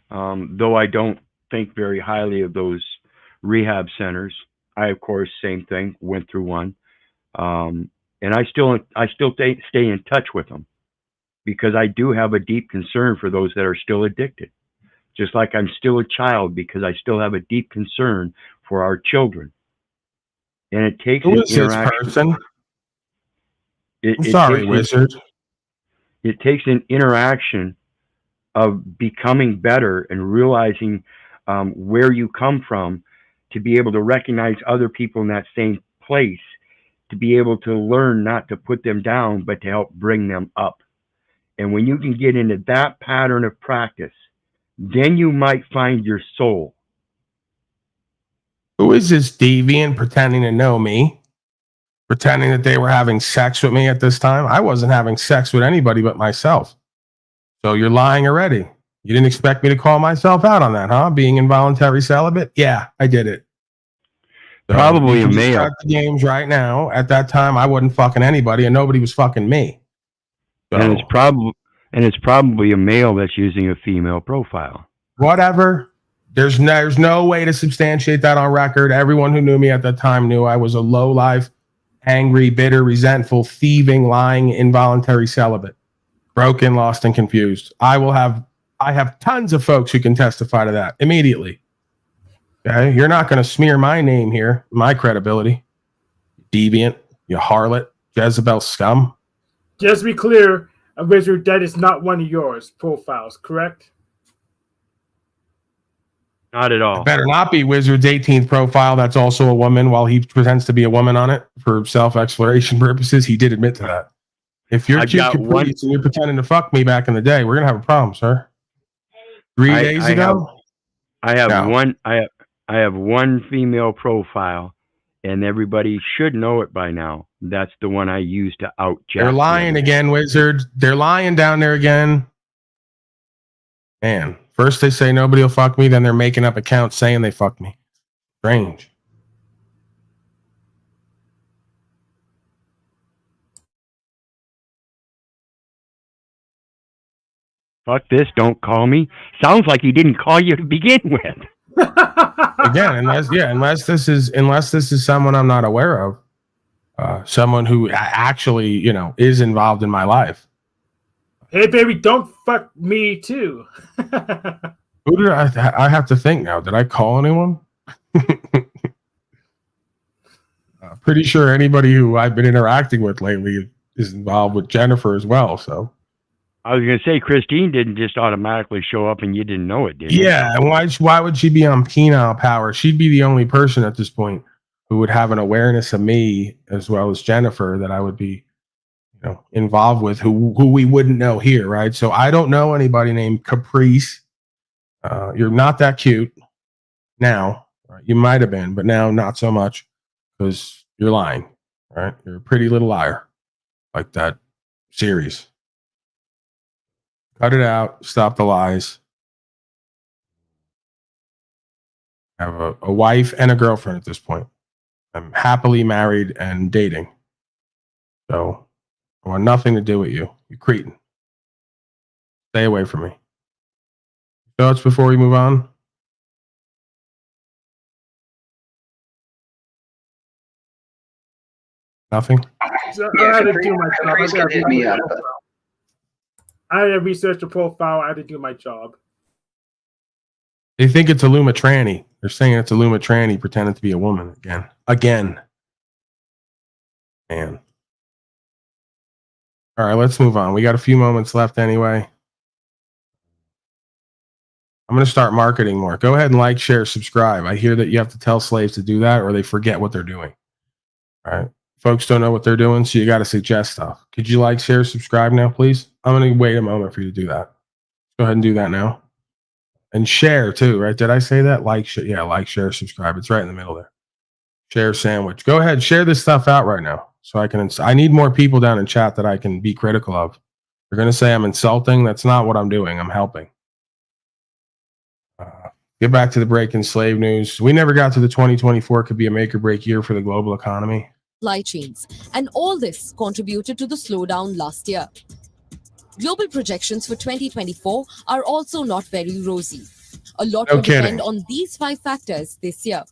though I don't think very highly of those rehab centers, I, of course, same thing, went through one. And I still stay in touch with them because I do have a deep concern for those that are still addicted. Just like I'm still a child because I still have a deep concern for our children. And it takes Who an is this interaction. person? I'm sorry, Wizard. It takes an interaction of becoming better and realizing where you come from to be able to recognize other people in that same place, to be able to learn not to put them down, but to help bring them up. And when you can get into that pattern of practice, then you might find your soul. Who is this deviant pretending to know me? Pretending that they were having sex with me at this time? I wasn't having sex with anybody but myself. So you're lying already. You didn't expect me to call myself out on that, huh? Being involuntary celibate? Yeah, I did it. So Probably you a can just male. start the games right now. At that time, I wasn't fucking anybody, and nobody was fucking me. So, And it's probably a male that's using a female profile. whatever. There's no way to substantiate that on record. Everyone who knew me at that time knew I was a low-life, angry, bitter, resentful, thieving, lying, involuntary celibate. Broken, lost, and confused. I have tons of folks who can testify to that immediately. Okay, you're not going to smear my name here, my credibility. Deviant, you harlot, Jezebel scum. Just to be clear, a wizard, that is not one of yours profiles, correct? Not at all. It better not be Wizard's 18th profile. That's also a woman while he pretends to be a woman on it for self-exploration purposes. He did admit to that. If you're cute Caprice and you're pretending to fuck me back in the day, we're going to have a problem, sir. 3 days ago? I have one female profile, and everybody should know it by now. That's the one I use to out Jack. They're lying again, Wizard. They're lying down there again. Man, first they say nobody will fuck me, then they're making up accounts saying they fucked me. Strange. Fuck this, don't call me. Sounds like he didn't call you to begin with. Again, unless this is someone I'm not aware of, someone who actually, is involved in my life. Hey, baby, don't fuck me too. Who did I have to think now? Did I call anyone? Pretty sure anybody who I've been interacting with lately is involved with Jennifer as well. So I was going to say, Christine didn't just automatically show up and you didn't know it, did you? Yeah, and why would she be on penile power? She'd be the only person at this point who would have an awareness of me as well as Jennifer that I would be, involved with, who we wouldn't know here, right? So I don't know anybody named Caprice. You're not that cute now. Right? You might have been, but now not so much because you're lying, right? You're a pretty little liar, like that series. Cut it out. Stop the lies. I have a wife and a girlfriend at this point. I'm happily married and dating. So I want nothing to do with you. You cretin. Stay away from me. Thoughts before we move on? Nothing. So I had to do my job. Caprice can hit me up. I had to research the profile. I had to do my job. They think it's a Luma tranny. They're saying it's a Luma tranny pretending to be a woman again. Man. All right, let's move on. We got a few moments left anyway. I'm going to start marketing more. Go ahead and like, share, subscribe. I hear that you have to tell slaves to do that or they forget what they're doing. All right. Folks don't know what they're doing, so you got to suggest stuff. Could you like, share, subscribe now, please? I'm going to wait a moment for you to do that. Go ahead and do that now. And share too, right? Did I say that? Like, yeah, like, share, subscribe. It's right in the middle there. Share sandwich. Go ahead, share this stuff out right now. So I need more people down in chat that I can be critical of. They're going to say I'm insulting. That's not what I'm doing. I'm helping. Get back to the breaking slave news. We never got to the 2024 could be a make or break year for the global economy. Supply chains, and all this contributed to the slowdown last year. Global projections for 2024 are also not very rosy. A lot will depend on these 5 factors this year.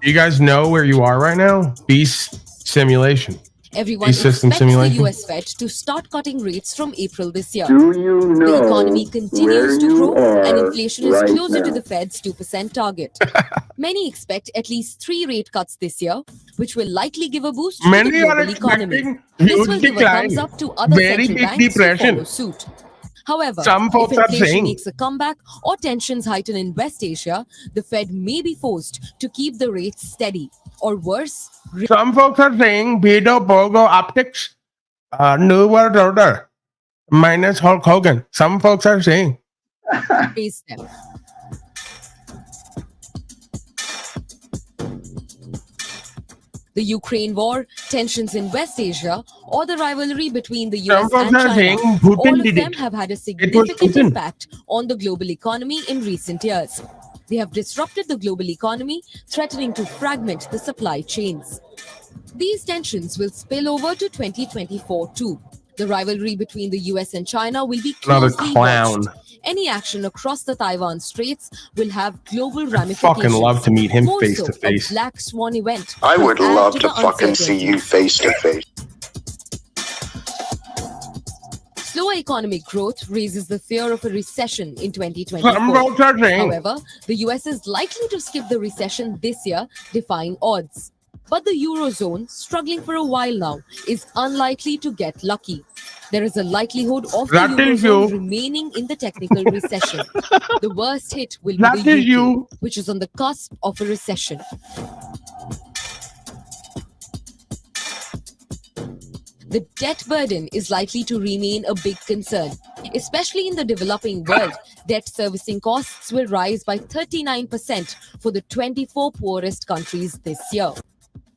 You guys know where you are right now? Beast simulation. Everyone expects the US Fed to start cutting rates from April this year. Do you know the economy continues to grow and inflation is closer to now? the Fed's 2% target. Many expect at least 3 rate cuts this year, which will likely give a boost to the global economy. This will give a thumbs up to other central banks to follow suit. However, if inflation makes a comeback or tensions heighten in West Asia, the Fed may be forced to keep the rates steady. Or worse, some folks are saying Beto Bogo Optics, New World Order, minus Hulk Hogan. Some folks are saying. raise them. The Ukraine war, tensions in West Asia, or the rivalry between the US and China, all of them have had a significant impact on the global economy in recent years. They have disrupted the global economy, threatening to fragment the supply chains. These tensions will spill over to 2024 too. The rivalry between the US and China will be closely watched. Any action across the Taiwan Straits will have global ramifications. Fucking love to meet him More face so, to face. A black swan event. I would could add love to to the fucking see you face to face. Slower economic growth raises the fear of a recession in 2024. However, the US is likely to skip the recession this year, defying odds. But the Eurozone, struggling for a while now, is unlikely to get lucky. There is a likelihood of the Eurozone remaining in the technical recession. The worst hit will be the UK, which is on the cusp of a recession. The debt burden is likely to remain a big concern. Especially in the developing world, debt servicing costs will rise by 39% for the 24 poorest countries this year.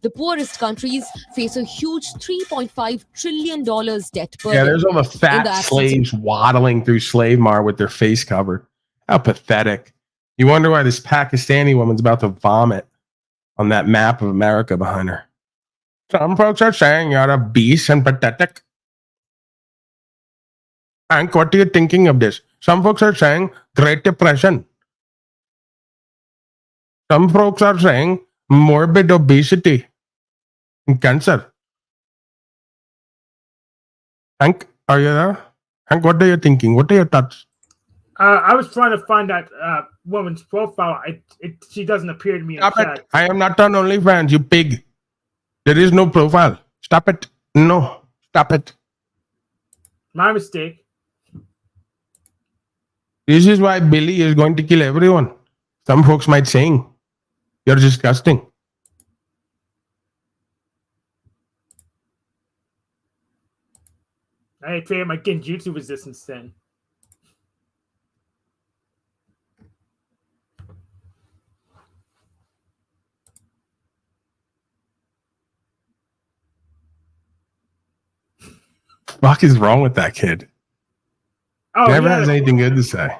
The poorest countries face a huge $3.5 trillion debt burden. Yeah, there's all the fat slaves waddling through Slave Mart with their face covered. How pathetic. You wonder why this Pakistani woman's about to vomit on that map of America behind her. Some folks are saying you're a beast and pathetic. Hank, what are you thinking of this? Some folks are saying Great Depression. Some folks are saying morbid obesity and cancer. Hank, are you there? Hank, what are you thinking? What are your thoughts? I was trying to find that woman's profile. She doesn't appear to me in Stop chat. it. I am not on OnlyFans, you pig. There is no profile. Stop it. No. Stop it. My mistake. This is why Billy is going to kill everyone. Some folks might saying, you're disgusting. I created my genjutsu resistance then. What is wrong with that kid? Oh, Never has anything good to say.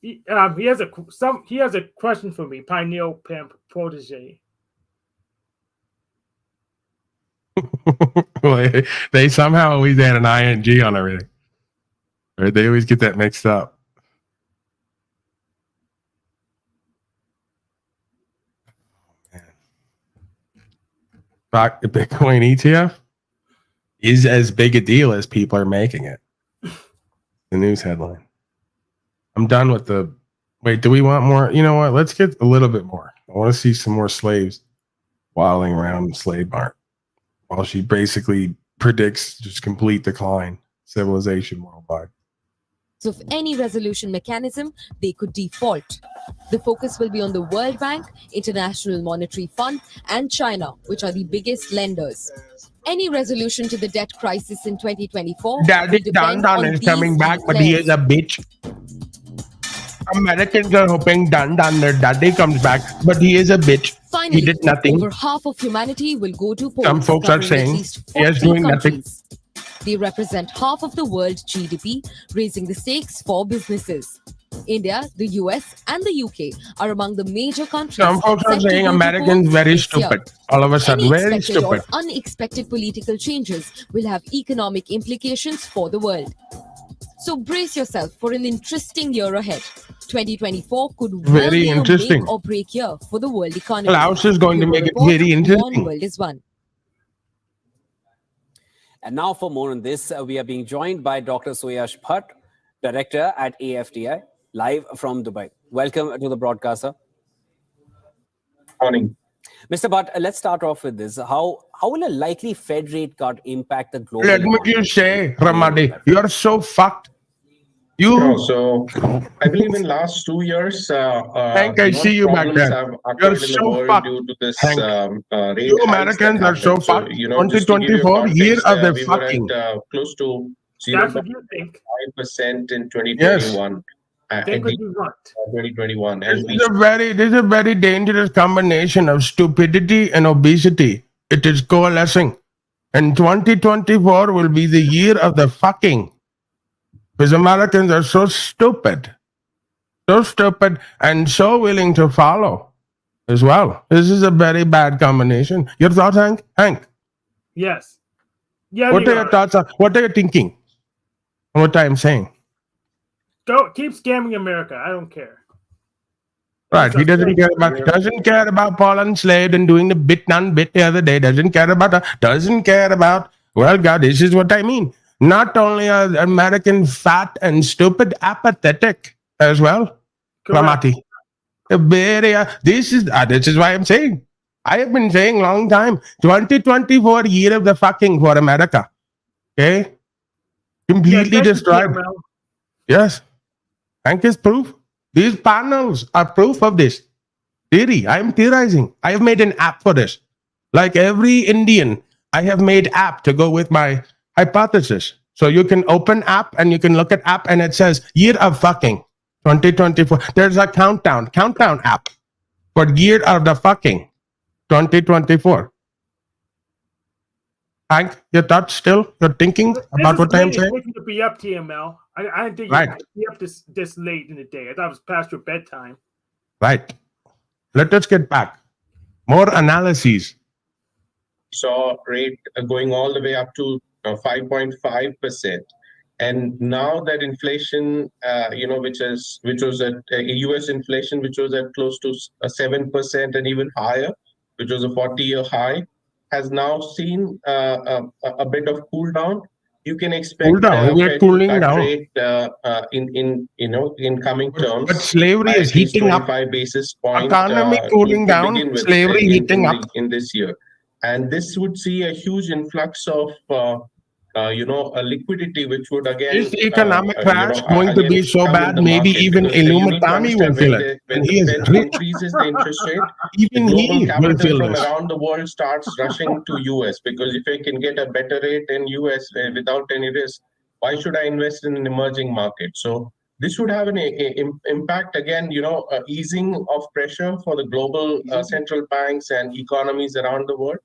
He has a question for me, Pineal Protege. Well, they somehow always add an ing on everything. Right? They always get that mixed up. The Bitcoin ETF is as big a deal as people are making it. The news headline. I'm done with the. Wait, do we want more? You know what? Let's get a little bit more. I want to see some more slaves waddling around the slave mart while she basically predicts just complete decline civilization worldwide. Of any resolution mechanism, they could default. The focus will be on the World Bank, International Monetary Fund, and China, which are the biggest lenders. Any resolution to the debt crisis in 2024 Daddy will depend Dandan on is these coming back, key but he players. is a bitch. Americans are hoping Dandan, their daddy, comes back, but he is a bitch. Finally, He did nothing. over half of humanity will go to polls. Some folks are covering at saying least he is 40 doing countries. nothing. They represent half of the world GDP, raising the stakes for businesses. India, the US, and the UK are among the major countries. Some folks are set to saying go to Americans polls very this year. stupid. All of a sudden, Any very expected stupid. or unexpected political changes will have economic implications for the world. So brace yourself for an interesting year ahead. 2024 could well Very be a interesting. make or break year for the world economy. Klaus is going to Bureau make it Report, very interesting. One World is One. And now for more on this, we are being joined by Dr. Suyash Bhatt, Director at AFDI, live from Dubai. Welcome to the broadcast, sir. Morning. Mr. Bhatt, let's start off with this. How will a likely Fed rate cut impact the global Let me economy? just say, Ramadi, you are so fucked. You. No, so I believe in last 2 years, Hank, I see you back problems there. have You're occurred in the so world fucked. due to this Hank, rate you hikes that Americans are so happened. So, fucked. just to give you a 2024, year context, of the we were fucking. at close to That's what you think. 0.5% in Yes. 2021. Think what you want. 2021. This And we is a very dangerous combination of stupidity and obesity. It is coalescing. And 2024 will be the year of the fucking. Because Americans are so stupid and so willing to follow as well. This is a very bad combination. Your thoughts, Hank? Hank, Yes. Yeah. what are your thoughts? What are you thinking? What I'm saying? Go keep scamming America. I don't care. Right. He doesn't care about Paul Slade and doing the bit non-bit the other day. Doesn't care about. Well, God, this is what I mean. Not only are American fat and stupid, apathetic as well. Ramati. This is why I'm saying. I have been saying long time. 2024 year of the fucking for America. Okay? Completely destroyed. Yes. Hank is proof. These panels are proof of this. Theory. I am theorizing. I have made an app for this. Like every Indian, I have made app to go with my hypothesis. So you can open app and you can look at app and it says year of fucking 2024. There's a countdown app for year of the fucking 2024. Hank, your thoughts still? You're thinking about what I'm saying? This is to be up, TML. I didn't think Right. you could be up this late in the day. I thought it was past your bedtime. Right. Let us get back. More analyses. saw rate going all the way up to 5.5%. And now that inflation, which was at U.S. inflation, which was at close to 7% and even higher, which was a 40-year high, has now seen a bit of cool down. You can expect Fed to cut rate in coming terms. But slavery is heating up. 25 basis points. Economy cooling down. Slavery heating up in this year, and this would see a huge influx of a liquidity, which would again is the economic crash going to be so bad? Maybe even Illuminati will feel it. When the Fed increases the interest rate, even the global he will capital feel from this. around the world starts rushing to US, because if I can get a better rate in US without any risk, why should I invest in an emerging market? So this would have an impact again, easing of pressure for the global central banks and economies around the world.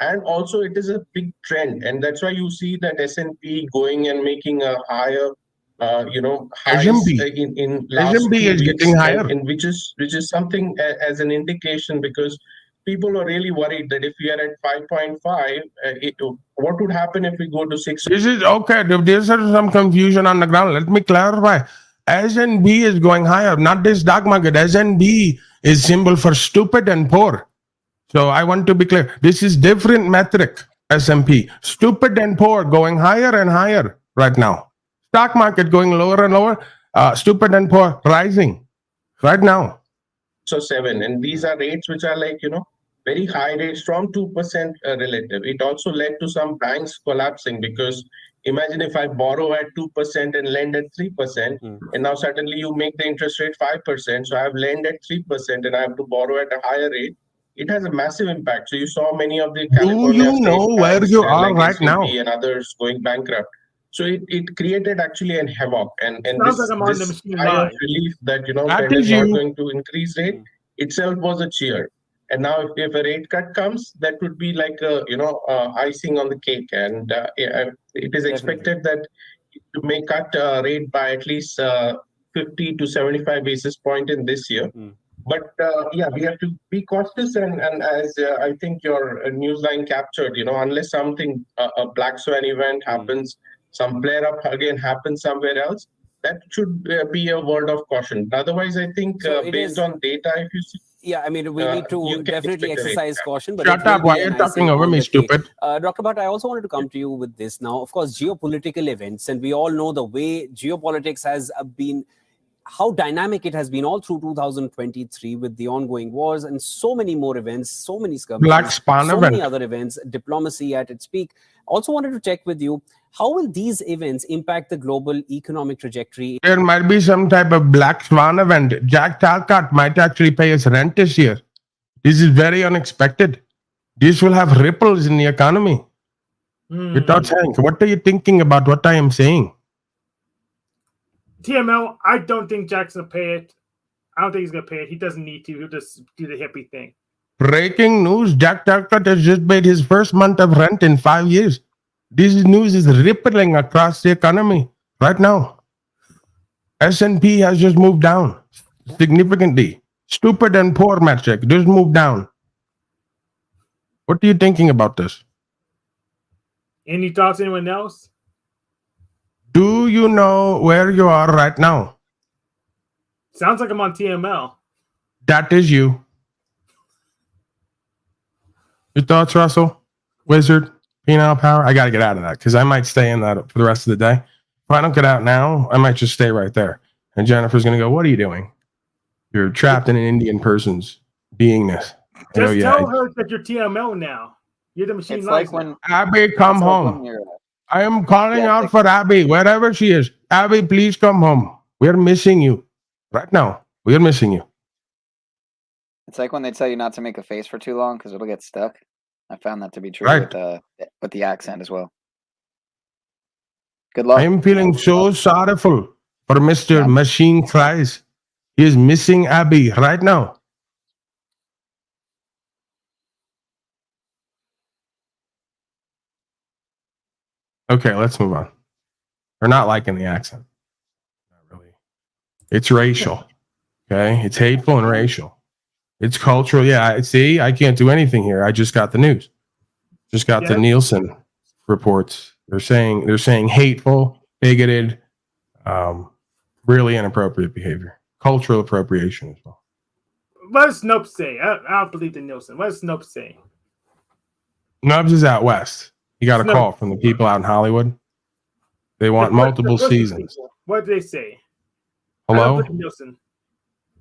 And also it is a big trend, and that's why you see that S&P going and making a higher, highs in last S&P 2 is weeks, getting higher, and which is something as an indication, because people are really worried that if we are at 5.5, what would happen if we go to 6? This is okay. There's some confusion on the ground. Let me clarify. S&P is going higher, not this stock market. S&P is symbol for stupid and poor. So I want to be clear. This is different metric, S&P. Stupid and poor going higher and higher right now. Stock market going lower and lower. Stupid and poor rising right now. So 7, and these are rates which are like, very high rates from 2% relative. It also led to some banks collapsing because imagine if I borrow at 2% and lend at 3%, and now suddenly you make the interest rate 5%. So I have lend at 3% and I have to borrow at a higher rate. It has a massive impact. So you saw many of the California Do you know state where banks, you are like right now? SVB and others going bankrupt. So it created actually an havoc, and Sounds like I'm on the this machine sigh of live. relief that That Fed is is not you. going to increase rate itself was a cheer. And now if a rate cut comes, that would be like icing on the cake. And it is expected that you may cut rate by at least 50 to 75 basis point in this year. But yeah, we have to be cautious, and as I think your newsline captured, unless something, a black swan event happens, some flare up again happens somewhere else, that should be a word of caution. Otherwise, I think based on data, if you see, yeah, I mean, we need to you can definitely expect a rate exercise cut. caution, but Shut it will up. be Why an are you talking icing over on me, the cake. stupid? Dr. Bhatt, I also wanted to come to you with this now. Of course, geopolitical events, and we all know the way geopolitics has been, how dynamic it has been all through 2023 with the ongoing wars and so many more events, so many Black skirmishes, Swan so many event. other events, diplomacy at its peak. Also wanted to check with you, how will these events impact the global economic trajectory? There might be some type of black swan event. Jack Talcott might actually pay us rent this year. This is very unexpected. This will have ripples in the economy. Your thoughts, Hank? What are you thinking about what I am saying? TML, I don't think Jack's going to pay it. I don't think he's going to pay it. He doesn't need to. He'll just do the hippie thing. Breaking news, Jack Talcott has just paid his first month of rent in 5 years. This news is rippling across the economy right now. S&P has just moved down significantly. Stupid and poor metric just moved down. What are you thinking about this? Any thoughts, anyone else? Do you know where you are right now? Sounds like I'm on TML. That is you. Your thoughts, Russell? Wizard? Penile power? I got to get out of that because I might stay in that for the rest of the day. If I don't get out now, I might just stay right there. And Jennifer's going to go, what are you doing? You're trapped in an Indian person's beingness. Just tell her that you're TML now. You're the machine. It's like when Abby, come home. I am calling out for Abby, wherever she is. Abby, please come home. We're missing you. Right now, we're missing you. It's like when they tell you not to make a face for too long because it'll get stuck. I found that to be true Right. with the accent as well. Good luck. I am feeling so sorrowful for Mr. Machine Cries. He is missing Abby right now. Okay, let's move on. We're not liking the accent. Not really. It's racial. Okay, it's hateful and racial. It's cultural. Yeah, see, I can't do anything here. I just got the news. Just got the Nielsen reports. They're saying hateful, bigoted, really inappropriate behavior. Cultural appropriation as well. What does Snopes say? I don't believe the Nielsen. What does Snopes say? Nubs is out west. He got a call from the people out in Hollywood. They want multiple seasons. What did they say? Hello?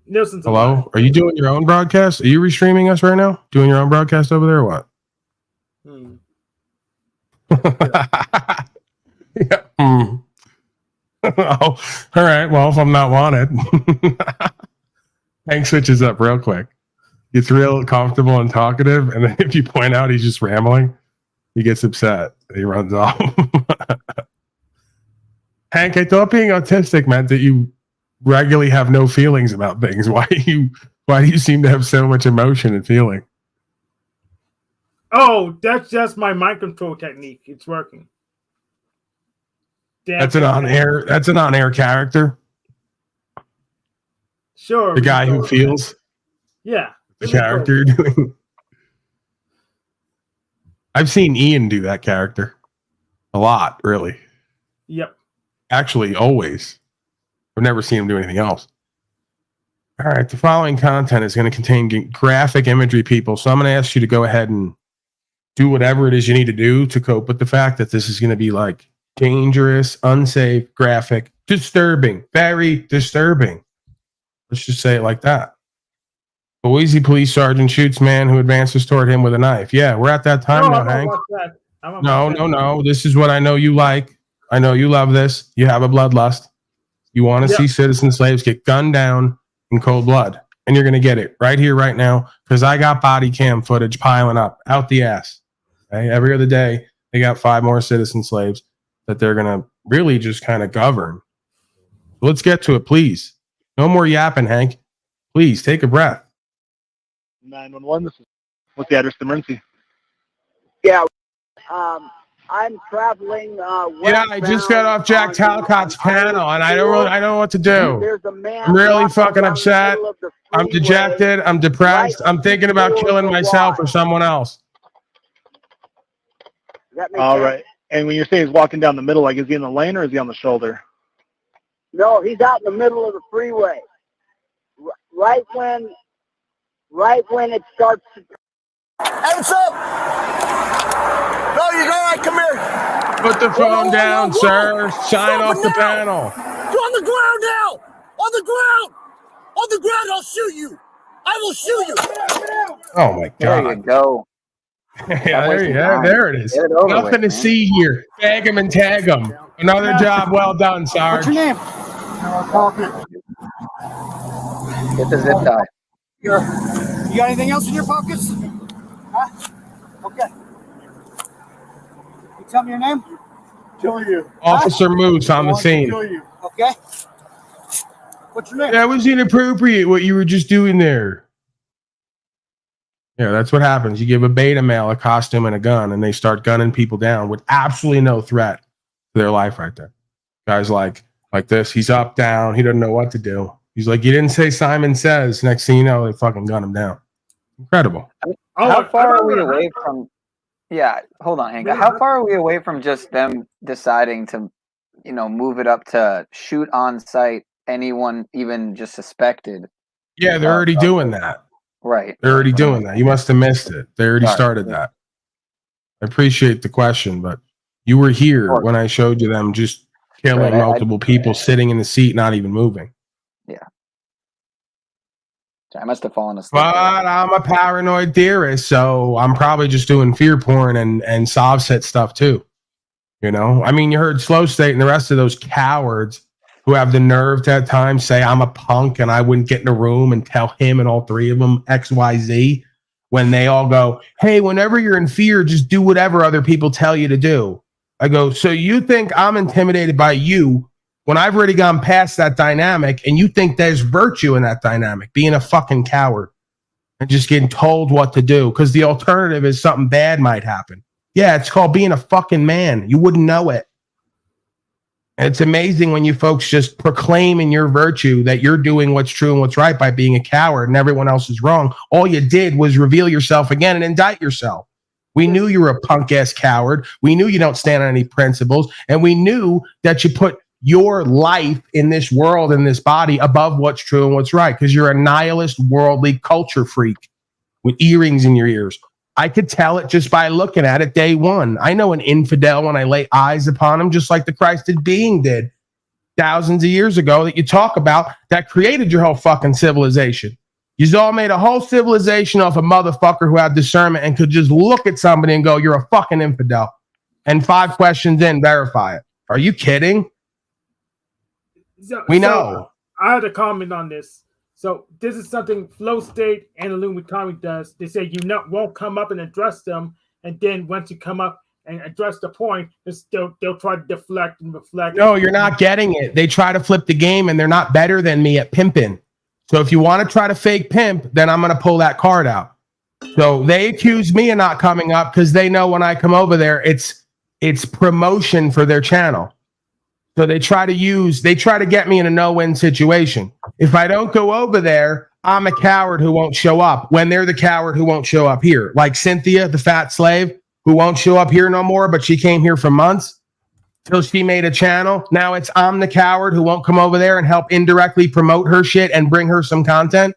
Nielsen's Hello? Are you doing your own broadcast? Are you restreaming us right now? Doing your own broadcast over there or what? Yeah. Oh, all right. Well, if I'm not wanted, Hank switches up real quick. Gets real comfortable and talkative, and then if you point out he's just rambling, he gets upset. He runs off. Hank, I thought being autistic meant that you regularly have no feelings about things. Why do you seem to have so much emotion and feeling? Oh, that's just my mind control technique. It's working. That's an on-air character. Sure. The guy who feels. Yeah. The character you're doing. I've seen Ian do that character a lot, really. Yep. Actually, always. I've never seen him do anything else. All right, the following content is going to contain graphic imagery, people. So I'm going to ask you to go ahead and do whatever it is you need to do to cope with the fact that this is going to be like dangerous, unsafe, graphic, disturbing, very disturbing. Let's just say it like that. Boise police sergeant shoots man who advances toward him with a knife. Yeah, we're at that time now, Hank. No. This is what I know you like. I know you love this. You have a bloodlust. You want to see citizen slaves get gunned down in cold blood. And you're going to get it right here, right now, because I got body cam footage piling up out the ass. Okay? Every other day, they got 5 more citizen slaves that they're going to really just kind of govern. Let's get to it, please. No more yapping, Hank. Please take a breath. 911, this is what's the address of emergency? Yeah, I'm traveling. Yeah, I just got off Jack Talcott's panel, and I don't know what to do. I'm really fucking upset. I'm dejected. I'm depressed. I'm thinking about killing myself or someone else. All right. And when you say he's walking down the middle, like is he in the lane or is he on the shoulder? No, he's out in the middle of the freeway. Right when it starts to... Hey, what's up? No, you're all right. Come here. Put the phone down, sir. Sign off the panel. You're on the ground now. On the ground. On the ground. I'll shoot you. I will shoot you. Oh my God. There you go. There it is. Nothing to see here. Tag him and tag him. Another job well done, Sarge. What's your name? Get the zip tie. You got anything else in your pockets? Huh? Okay. You tell me your name? Kill you. Officer Moose on the scene. Kill you. Okay. What's your name? That was inappropriate what you were just doing there. Yeah, that's what happens. You give a beta male a costume and a gun, and they start gunning people down with absolutely no threat to their life right there. Guys like this. He's up, down. He doesn't know what to do. He's like, you didn't say Simon Says. Next thing you know, they fucking gun him down. Incredible. How far are we away from... Yeah, hold on, Hank. How far are we away from just them deciding to, move it up to shoot on sight anyone even just suspected? Yeah, they're already doing that. Right. They're already doing that. You must have missed it. They already started that. I appreciate the question, but you were here when I showed you them just killing multiple people sitting in the seat, not even moving. Yeah. I must have fallen asleep. But I'm a paranoid theorist, so I'm probably just doing fear porn and Sovset stuff too. I mean, you heard Slow State and the rest of those cowards who have the nerve to at times say I'm a punk and I wouldn't get in a room and tell him and all 3 of them XYZ when they all go, hey, whenever you're in fear, just do whatever other people tell you to do. I go, so you think I'm intimidated by you when I've already gone past that dynamic and you think there's virtue in that dynamic, being a fucking coward and just getting told what to do because the alternative is something bad might happen. Yeah, it's called being a fucking man. You wouldn't know it. And it's amazing when you folks just proclaim in your virtue that you're doing what's true and what's right by being a coward and everyone else is wrong. All you did was reveal yourself again and indict yourself. We knew you were a punk-ass coward. We knew you don't stand on any principles. And we knew that you put your life in this world, in this body, above what's true and what's right, because you're a nihilist, worldly culture freak with earrings in your ears. I could tell it just by looking at it day one. I know an infidel when I lay eyes upon him, just like the Christed being did thousands of years ago that you talk about that created your whole fucking civilization. You all made a whole civilization off a motherfucker who had discernment and could just look at somebody and go, you're a fucking infidel. And 5 questions in, verify it. Are you kidding? We know. I had a comment on this. So this is something Flow State and Illuminati does. They say won't come up and address them, and then once you come up and address the point, they'll try to deflect and reflect. No, you're not getting it. They try to flip the game, and they're not better than me at pimping. So if you want to try to fake pimp, then I'm going to pull that card out. So they accuse me of not coming up because they know when I come over there, it's promotion for their channel. So they try to get me in a no-win situation. If I don't go over there, I'm a coward who won't show up when they're the coward who won't show up here. Like Cynthia, the fat slave, who won't show up here no more, but she came here for months. till she made a channel. Now it's I'm the coward who won't come over there and help indirectly promote her shit and bring her some content,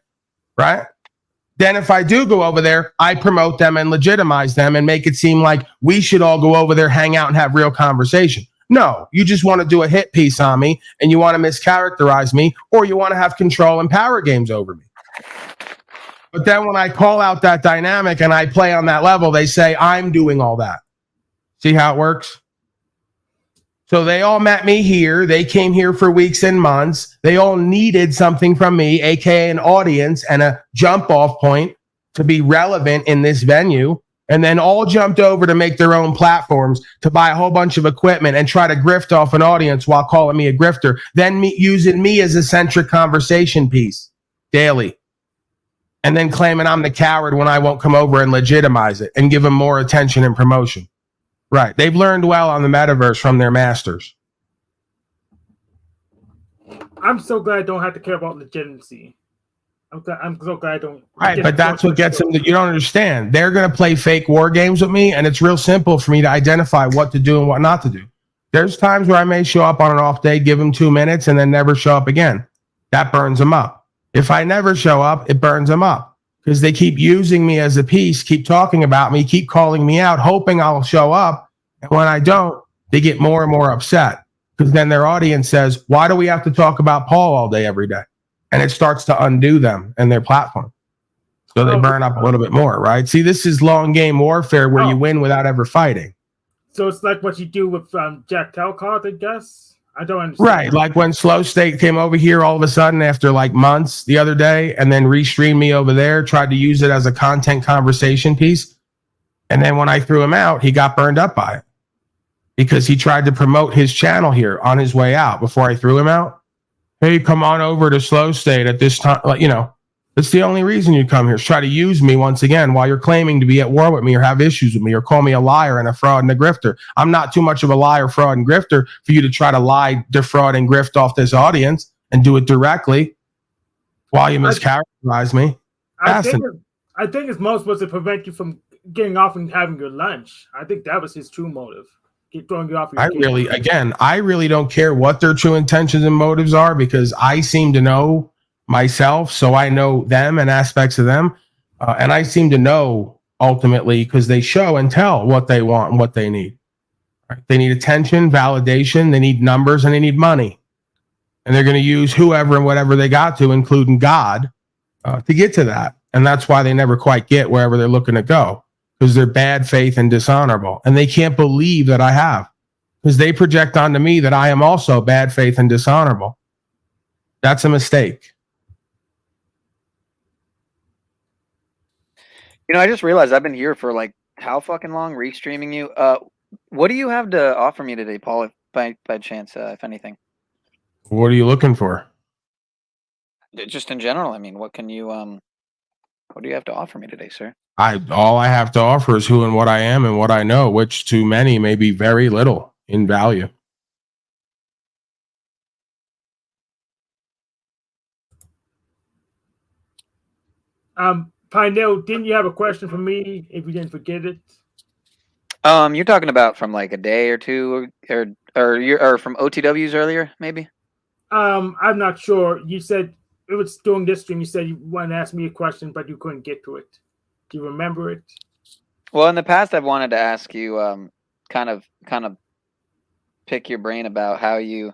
right? Then if I do go over there, I promote them and legitimize them and make it seem like we should all go over there, hang out, and have real conversation. No, you just want to do a hit piece on me and you want to mischaracterize me, or you want to have control and power games over me. But then when I call out that dynamic and I play on that level, they say I'm doing all that. See how it works? So they all met me here. They came here for weeks and months. They all needed something from me, aka an audience and a jump off point to be relevant in this venue. And then all jumped over to make their own platforms, to buy a whole bunch of equipment and try to grift off an audience while calling me a grifter, then using me as a centric conversation piece daily. And then claiming I'm the coward when I won't come over and legitimize it and give them more attention and promotion. Right. They've learned well on the metaverse from their masters. I'm so glad I don't have to care about legitimacy. I'm so glad I don't. Right, but that's what gets them. You don't understand. They're going to play fake war games with me, and it's real simple for me to identify what to do and what not to do. There's times where I may show up on an off day, give them 2 minutes, and then never show up again. That burns them up. If I never show up, it burns them up because they keep using me as a piece, keep talking about me, keep calling me out, hoping I'll show up. And when I don't, they get more and more upset because then their audience says, why do we have to talk about Paul all day, every day? And it starts to undo them and their platform. So they burn up a little bit more, right? See, this is long game warfare where you win without ever fighting. So it's like what you do with Jack Telcott, I guess. I don't understand. Right, like when Slow State came over here all of a sudden after like months the other day and then restreamed me over there, tried to use it as a content conversation piece. And then when I threw him out, he got burned up by it because he tried to promote his channel here on his way out before I threw him out. Hey, come on over to Slow State at this time. Like, you know, that's the only reason you come here is try to use me once again while you're claiming to be at war with me or have issues with me or call me a liar and a fraud and a grifter. I'm not too much of a liar, fraud, and grifter for you to try to lie, defraud, and grift off this audience and do it directly while you mischaracterize me. I think his motive was to prevent you from getting off and having your lunch. I think that was his true motive. Throwing you off your I really don't care what their true intentions and motives are because I seem to know myself, so I know them and aspects of them, and I seem to know ultimately because they show and tell what they want and what they need. Right? They need attention, validation, they need numbers, and they need money, and they're going to use whoever and whatever they got to, including God, to get to that, and that's why they never quite get wherever they're looking to go. Because they're bad faith and dishonorable. And they can't believe that I have. Because they project onto me that I am also bad faith and dishonorable. That's a mistake. You know, I just realized I've been here for like how fucking long restreaming you. What do you have to offer me today, Paul, if by chance, if anything? What are you looking for? Just in general, I mean, what can you what do you have to offer me today, sir? All I have to offer is who and what I am and what I know, which to many may be very little in value. Pinell, didn't you have a question for me if you didn't forget it? You're talking about from like a day or two or from OTWs earlier, maybe? I'm not sure. You said it was during this stream. You said you wanted to ask me a question, but you couldn't get to it. Do you remember it? Well, in the past, I've wanted to ask you, kind of pick your brain about how you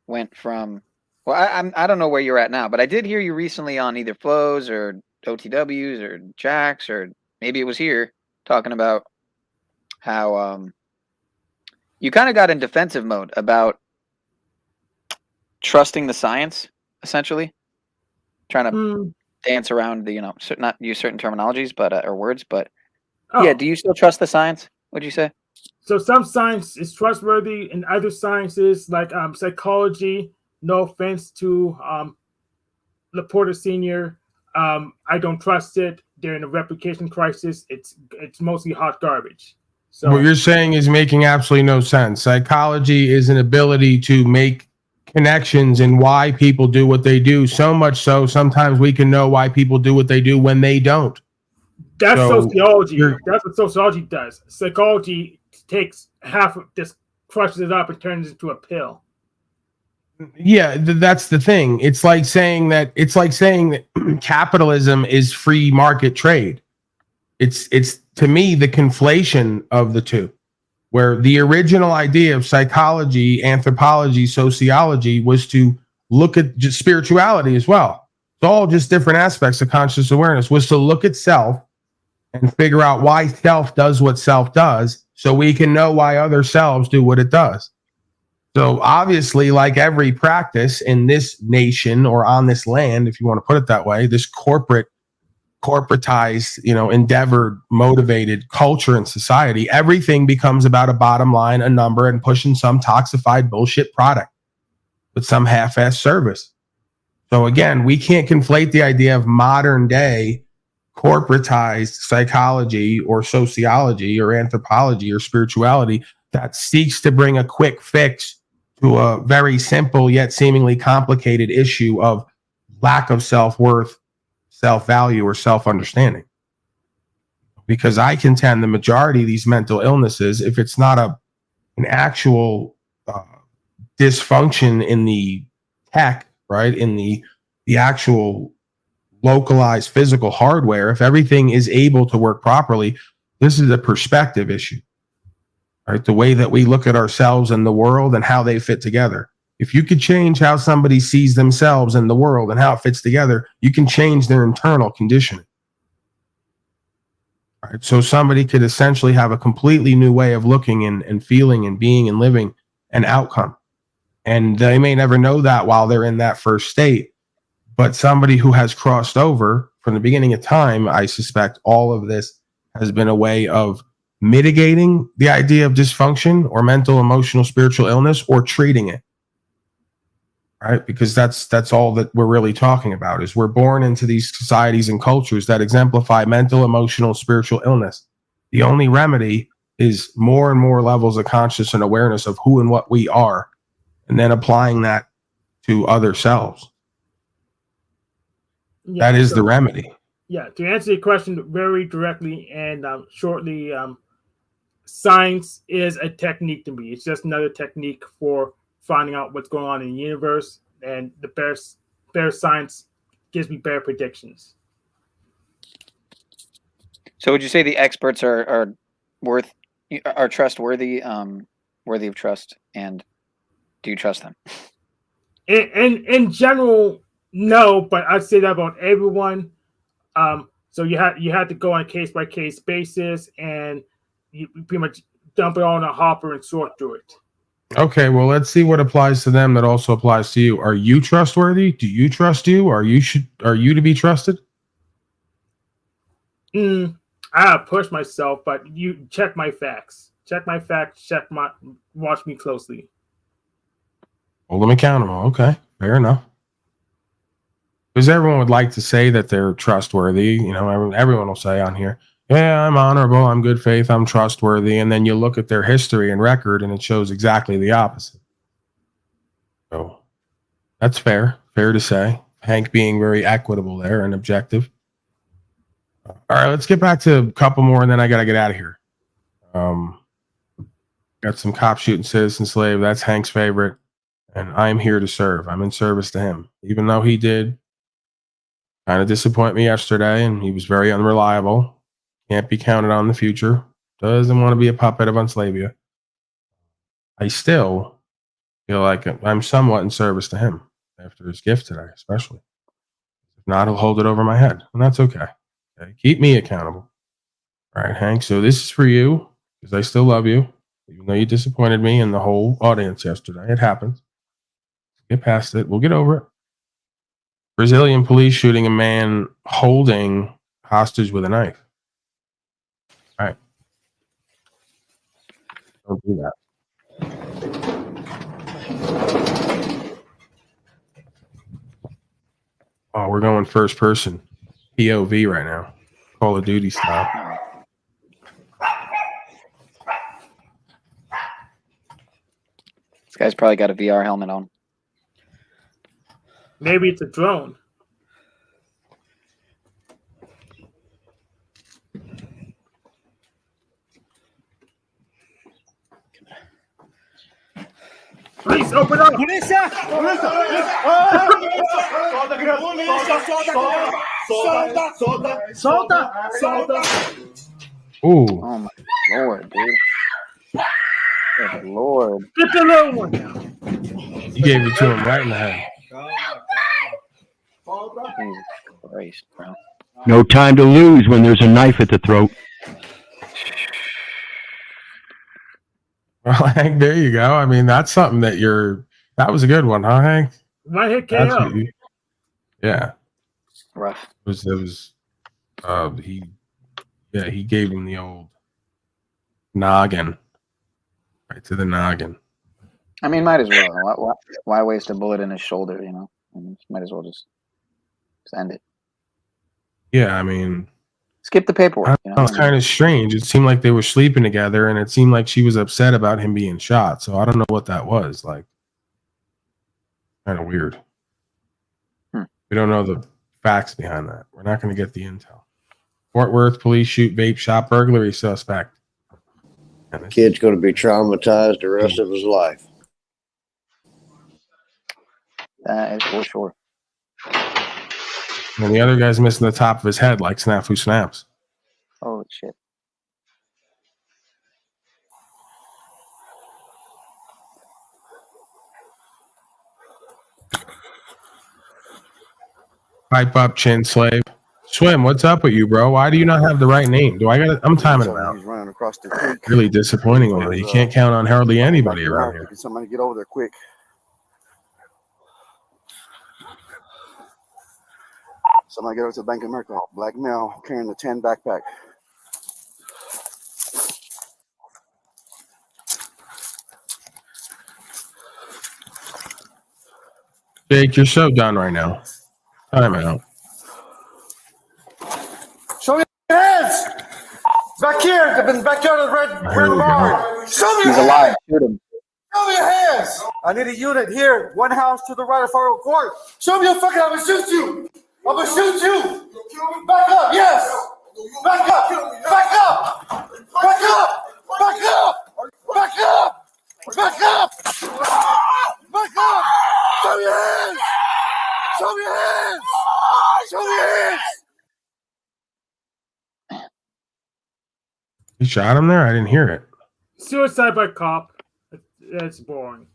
went from. Well, I don't know where you're at now, but I did hear you recently on either Flows or OTWs or Jacks or maybe it was here talking about how you kind of got in defensive mode about trusting the science, essentially, trying to dance around the, not use certain terminologies, but or words, but yeah. Do you still trust the science? What'd you say? So some science is trustworthy, and other sciences like psychology. No offense to Laporta Senior, I don't trust it. They're in a replication crisis. It's mostly hot garbage. So what you're saying is making absolutely no sense. Psychology is an ability to make connections and why people do what they do, so much so sometimes we can know why people do what they do when they don't. That's sociology. That's what sociology does. Psychology takes half of this crushes it up and turns it into a pill. Yeah, that's the thing. It's like saying that capitalism is free market trade. It's to me the conflation of the two, where the original idea of psychology, anthropology, sociology was to look at just spirituality as well. It's all just different aspects of conscious awareness, was to look at self and figure out why self does what self does, so we can know why other selves do what it does. So obviously, like every practice in this nation or on this land, if you want to put it that way, this corporatized, endeavored, motivated culture and society, everything becomes about a bottom line, a number, and pushing some toxified bullshit product with some half-ass service. So again, we can't conflate the idea of modern day corporatized psychology or sociology or anthropology or spirituality that seeks to bring a quick fix to a very simple yet seemingly complicated issue of lack of self-worth, self-value, or self-understanding. Because I contend the majority of these mental illnesses, if it's not an actual dysfunction in the tech, right, in the actual localized physical hardware, if everything is able to work properly, this is a perspective issue. Right, the way that we look at ourselves and the world and how they fit together. If you could change how somebody sees themselves and the world and how it fits together, you can change their internal conditioning. Right, so somebody could essentially have a completely new way of looking and feeling and being and living an outcome. And they may never know that while they're in that first state. But somebody who has crossed over from the beginning of time, I suspect all of this has been a way of mitigating the idea of dysfunction or mental, emotional, spiritual illness, or treating it. Right? Because that's all that we're really talking about, is we're born into these societies and cultures that exemplify mental, emotional, spiritual illness. The only remedy is more and more levels of conscious and awareness of who and what we are, and then applying that to other selves. Yeah, that is the remedy. Yeah, to answer your question very directly and shortly, science is a technique to me. It's just another technique for finding out what's going on in the universe, and the better science gives me better predictions. So would you say the experts are trustworthy, worthy of trust, and do you trust them? In general, no, but I'd say that about everyone. So you have to go on a case by case basis, and you pretty much dump it all in a hopper and sort through it. Okay, well, let's see what applies to them that also applies to you. Are you trustworthy? Do you trust you? Are you to be trusted? I push myself, but you check my facts. Watch me closely. Hold them accountable. Okay, fair enough. Because everyone would like to say that they're trustworthy. Everyone will say on here, yeah, I'm honorable, I'm good faith, I'm trustworthy. And then you look at their history and record and it shows exactly the opposite. So that's fair to say. Hank being very equitable there and objective. All right, let's get back to a couple more and then I got to get out of here. Got some cop shooting citizen slave. That's Hank's favorite. And I'm here to serve. I'm in service to him. Even though he did kind of disappoint me yesterday and he was very unreliable. Can't be counted on in the future. Doesn't want to be a puppet of Unslavia. I still feel like I'm somewhat in service to him after his gift today, especially. If not, he'll hold it over my head. And that's okay. Keep me accountable. All right, Hank. So this is for you because I still love you. Even though you disappointed me and the whole audience yesterday. It happens. Get past it. We'll get over it. Brazilian police shooting a man holding hostage with a knife. All right. Don't do that. Oh, we're going first person. POV right now. Call of Duty style. This guy's probably got a VR helmet on. Maybe it's a drone. Please open up. Ooh. Oh my lord, dude. Good lord. Get the little one. He gave it to him right in the head. Jesus Christ, bro. No time to lose when there's a knife at the throat. Well, Hank, there you go. I mean, that's something that that was a good one, huh, Hank? One hit That's KO. what yeah. Rough. He gave him the old noggin. Right to the noggin. I mean, might as well. Why waste a bullet in his shoulder, you know? I mean, might as well just end it. Yeah, I mean, skip the paperwork. You know, it's kind of strange. It seemed like they were sleeping together, and it seemed like she was upset about him being shot. So I don't know what that was. Like, kind of weird. We don't know the facts behind that. We're not going to get the intel. Fort Worth police shoot vape shop burglary suspect. Kid's going to be traumatized the rest of his life. That is for sure. And the other guy's missing the top of his head, like Snafu Snaps. Holy shit. Pipe up, chin slave. Swim, what's up with you, bro? Why do you not have the right name? I'm timing him out. He's running across the creek. Really disappointing lately. You can't count on hardly anybody around here. Can somebody get over there quick? Somebody get over to Bank of America. Black male carrying the 10 backpack. Jake, you're so done right now. Time out. Show me your hands! Back here! They've been back here at the red barn. Show me your He's hands! alive. Shoot him. Show me your hands! I need a unit here. One house to the right of Fargo Court. Show me your fucking. I'm gonna shoot you! I'm gonna shoot you! Back up! Yes! Back up! Back up! Back up! Back up! Back up! Back up! Back up! Show me your hands! Show me your hands! Show me your hands! You shot him there? I didn't hear it. Suicide by cop. That's boring.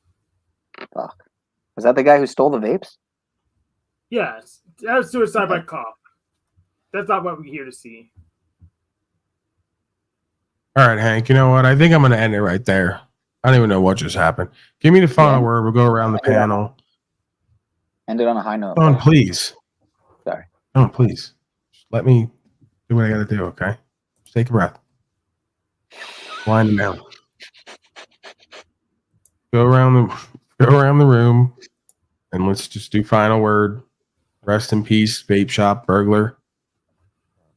Fuck. Was that the guy who stole the vapes? Yes, that was suicide by cop. That's not what we're here to see. All right, Hank. You know what? I think I'm going to end it right there. I don't even know what just happened. Give me the final word. We'll go around the panel. End it on a high note. Come on, please. Sorry. Come on, please. Just let me do what I got to do, okay? Just take a breath. Wind him down. Go around the room, and let's just do final word. Rest in peace, vape shop burglar.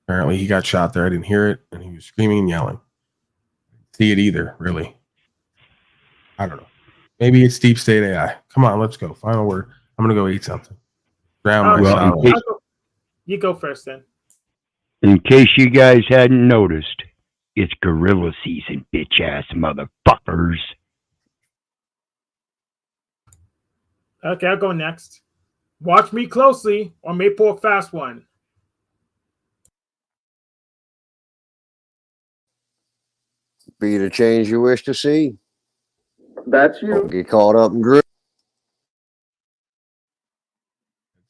Apparently, he got shot there. I didn't hear it, and he was screaming and yelling. See it either, really. I don't know. Maybe it's deep state AI. Come on, let's go. Final word. I'm gonna go eat something. Drown myself. You go first, then. In case you guys hadn't noticed, it's gorilla season, bitch ass motherfuckers. Okay, I'll go next. Watch me closely, or may pull a fast one. Be the change you wish to see. That's you. Don't get caught up in group.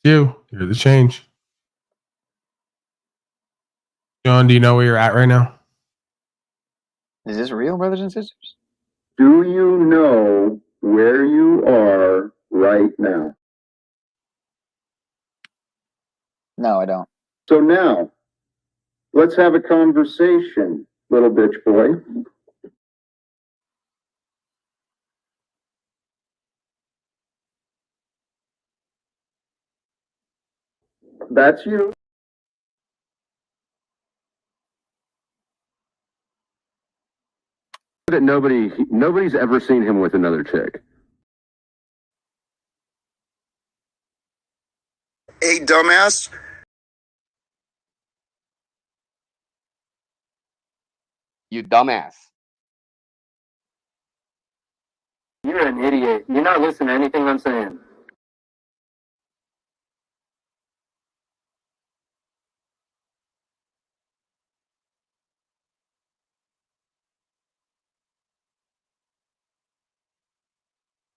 You're the change. John, do you know where you're at right now? Is this real, brothers and sisters? Do you know where you are right now? No, I don't. So now, let's have a conversation, little bitch boy. That's you. That nobody's ever seen him with another chick. Hey, dumbass. You dumbass. You're an idiot. You're not listening to anything I'm saying.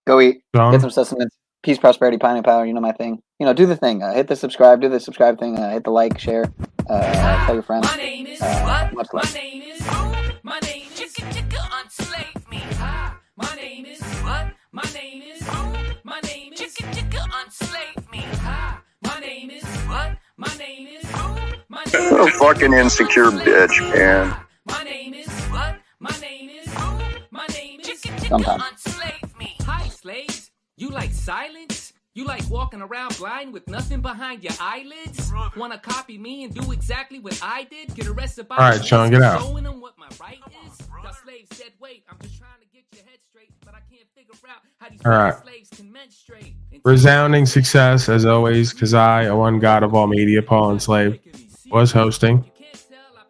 Go eat. John? Get some sustenance. Peace, prosperity, pine, and power. You know my thing. You know, do the thing. Hit the subscribe. Do the subscribe thing. Hit the like, share. Tell your friends. Much love. My name is Chicka Unslave Me. Hi. My name is what? My name is my name is Chicka Unslave Me. Hi. My name is what? My name is my name You're a fucking insecure bitch, man. My name is what? My name is my name is Sometimes. Unslave Me. Hi, slaves. You like silence? You like walking around blind with nothing behind your eyelids? Wanna copy me and do exactly what I did? Get arrested by All right, Sean, get out. showing them what my right is? The slaves said, wait, I'm just trying to get your head straight, but I can't figure out how these All right. slaves can menstruate. Resounding success, as always, because I, a one god of all media, Paul Enslaved, was hosting.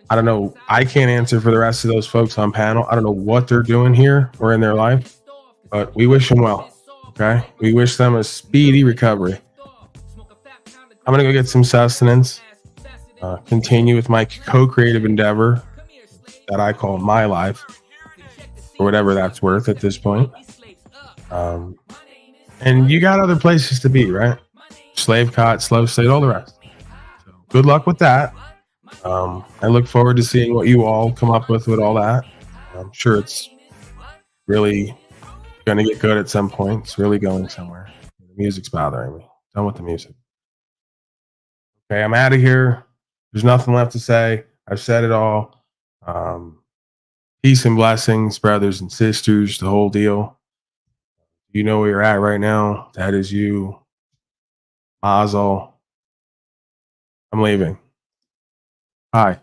I don't know. I can't answer for the rest of those folks on panel. I don't know what they're doing here or in their life, but we wish them well. Okay? We wish them a speedy recovery. I'm going to go get some sustenance, continue with my co-creative endeavor that I call my life, or whatever that's worth at this point. And you got other places to be, right? Slave cot, slow state, all the rest. So good luck with that. I look forward to seeing what you all come up with all that. I'm sure it's really going to get good at some point. It's really going somewhere. The music's bothering me. Done with the music. Okay, I'm out of here. There's nothing left to say. I've said it all. Peace and blessings, brothers and sisters, the whole deal. You know where you're at right now. That is you. Mazel. I'm leaving. Bye.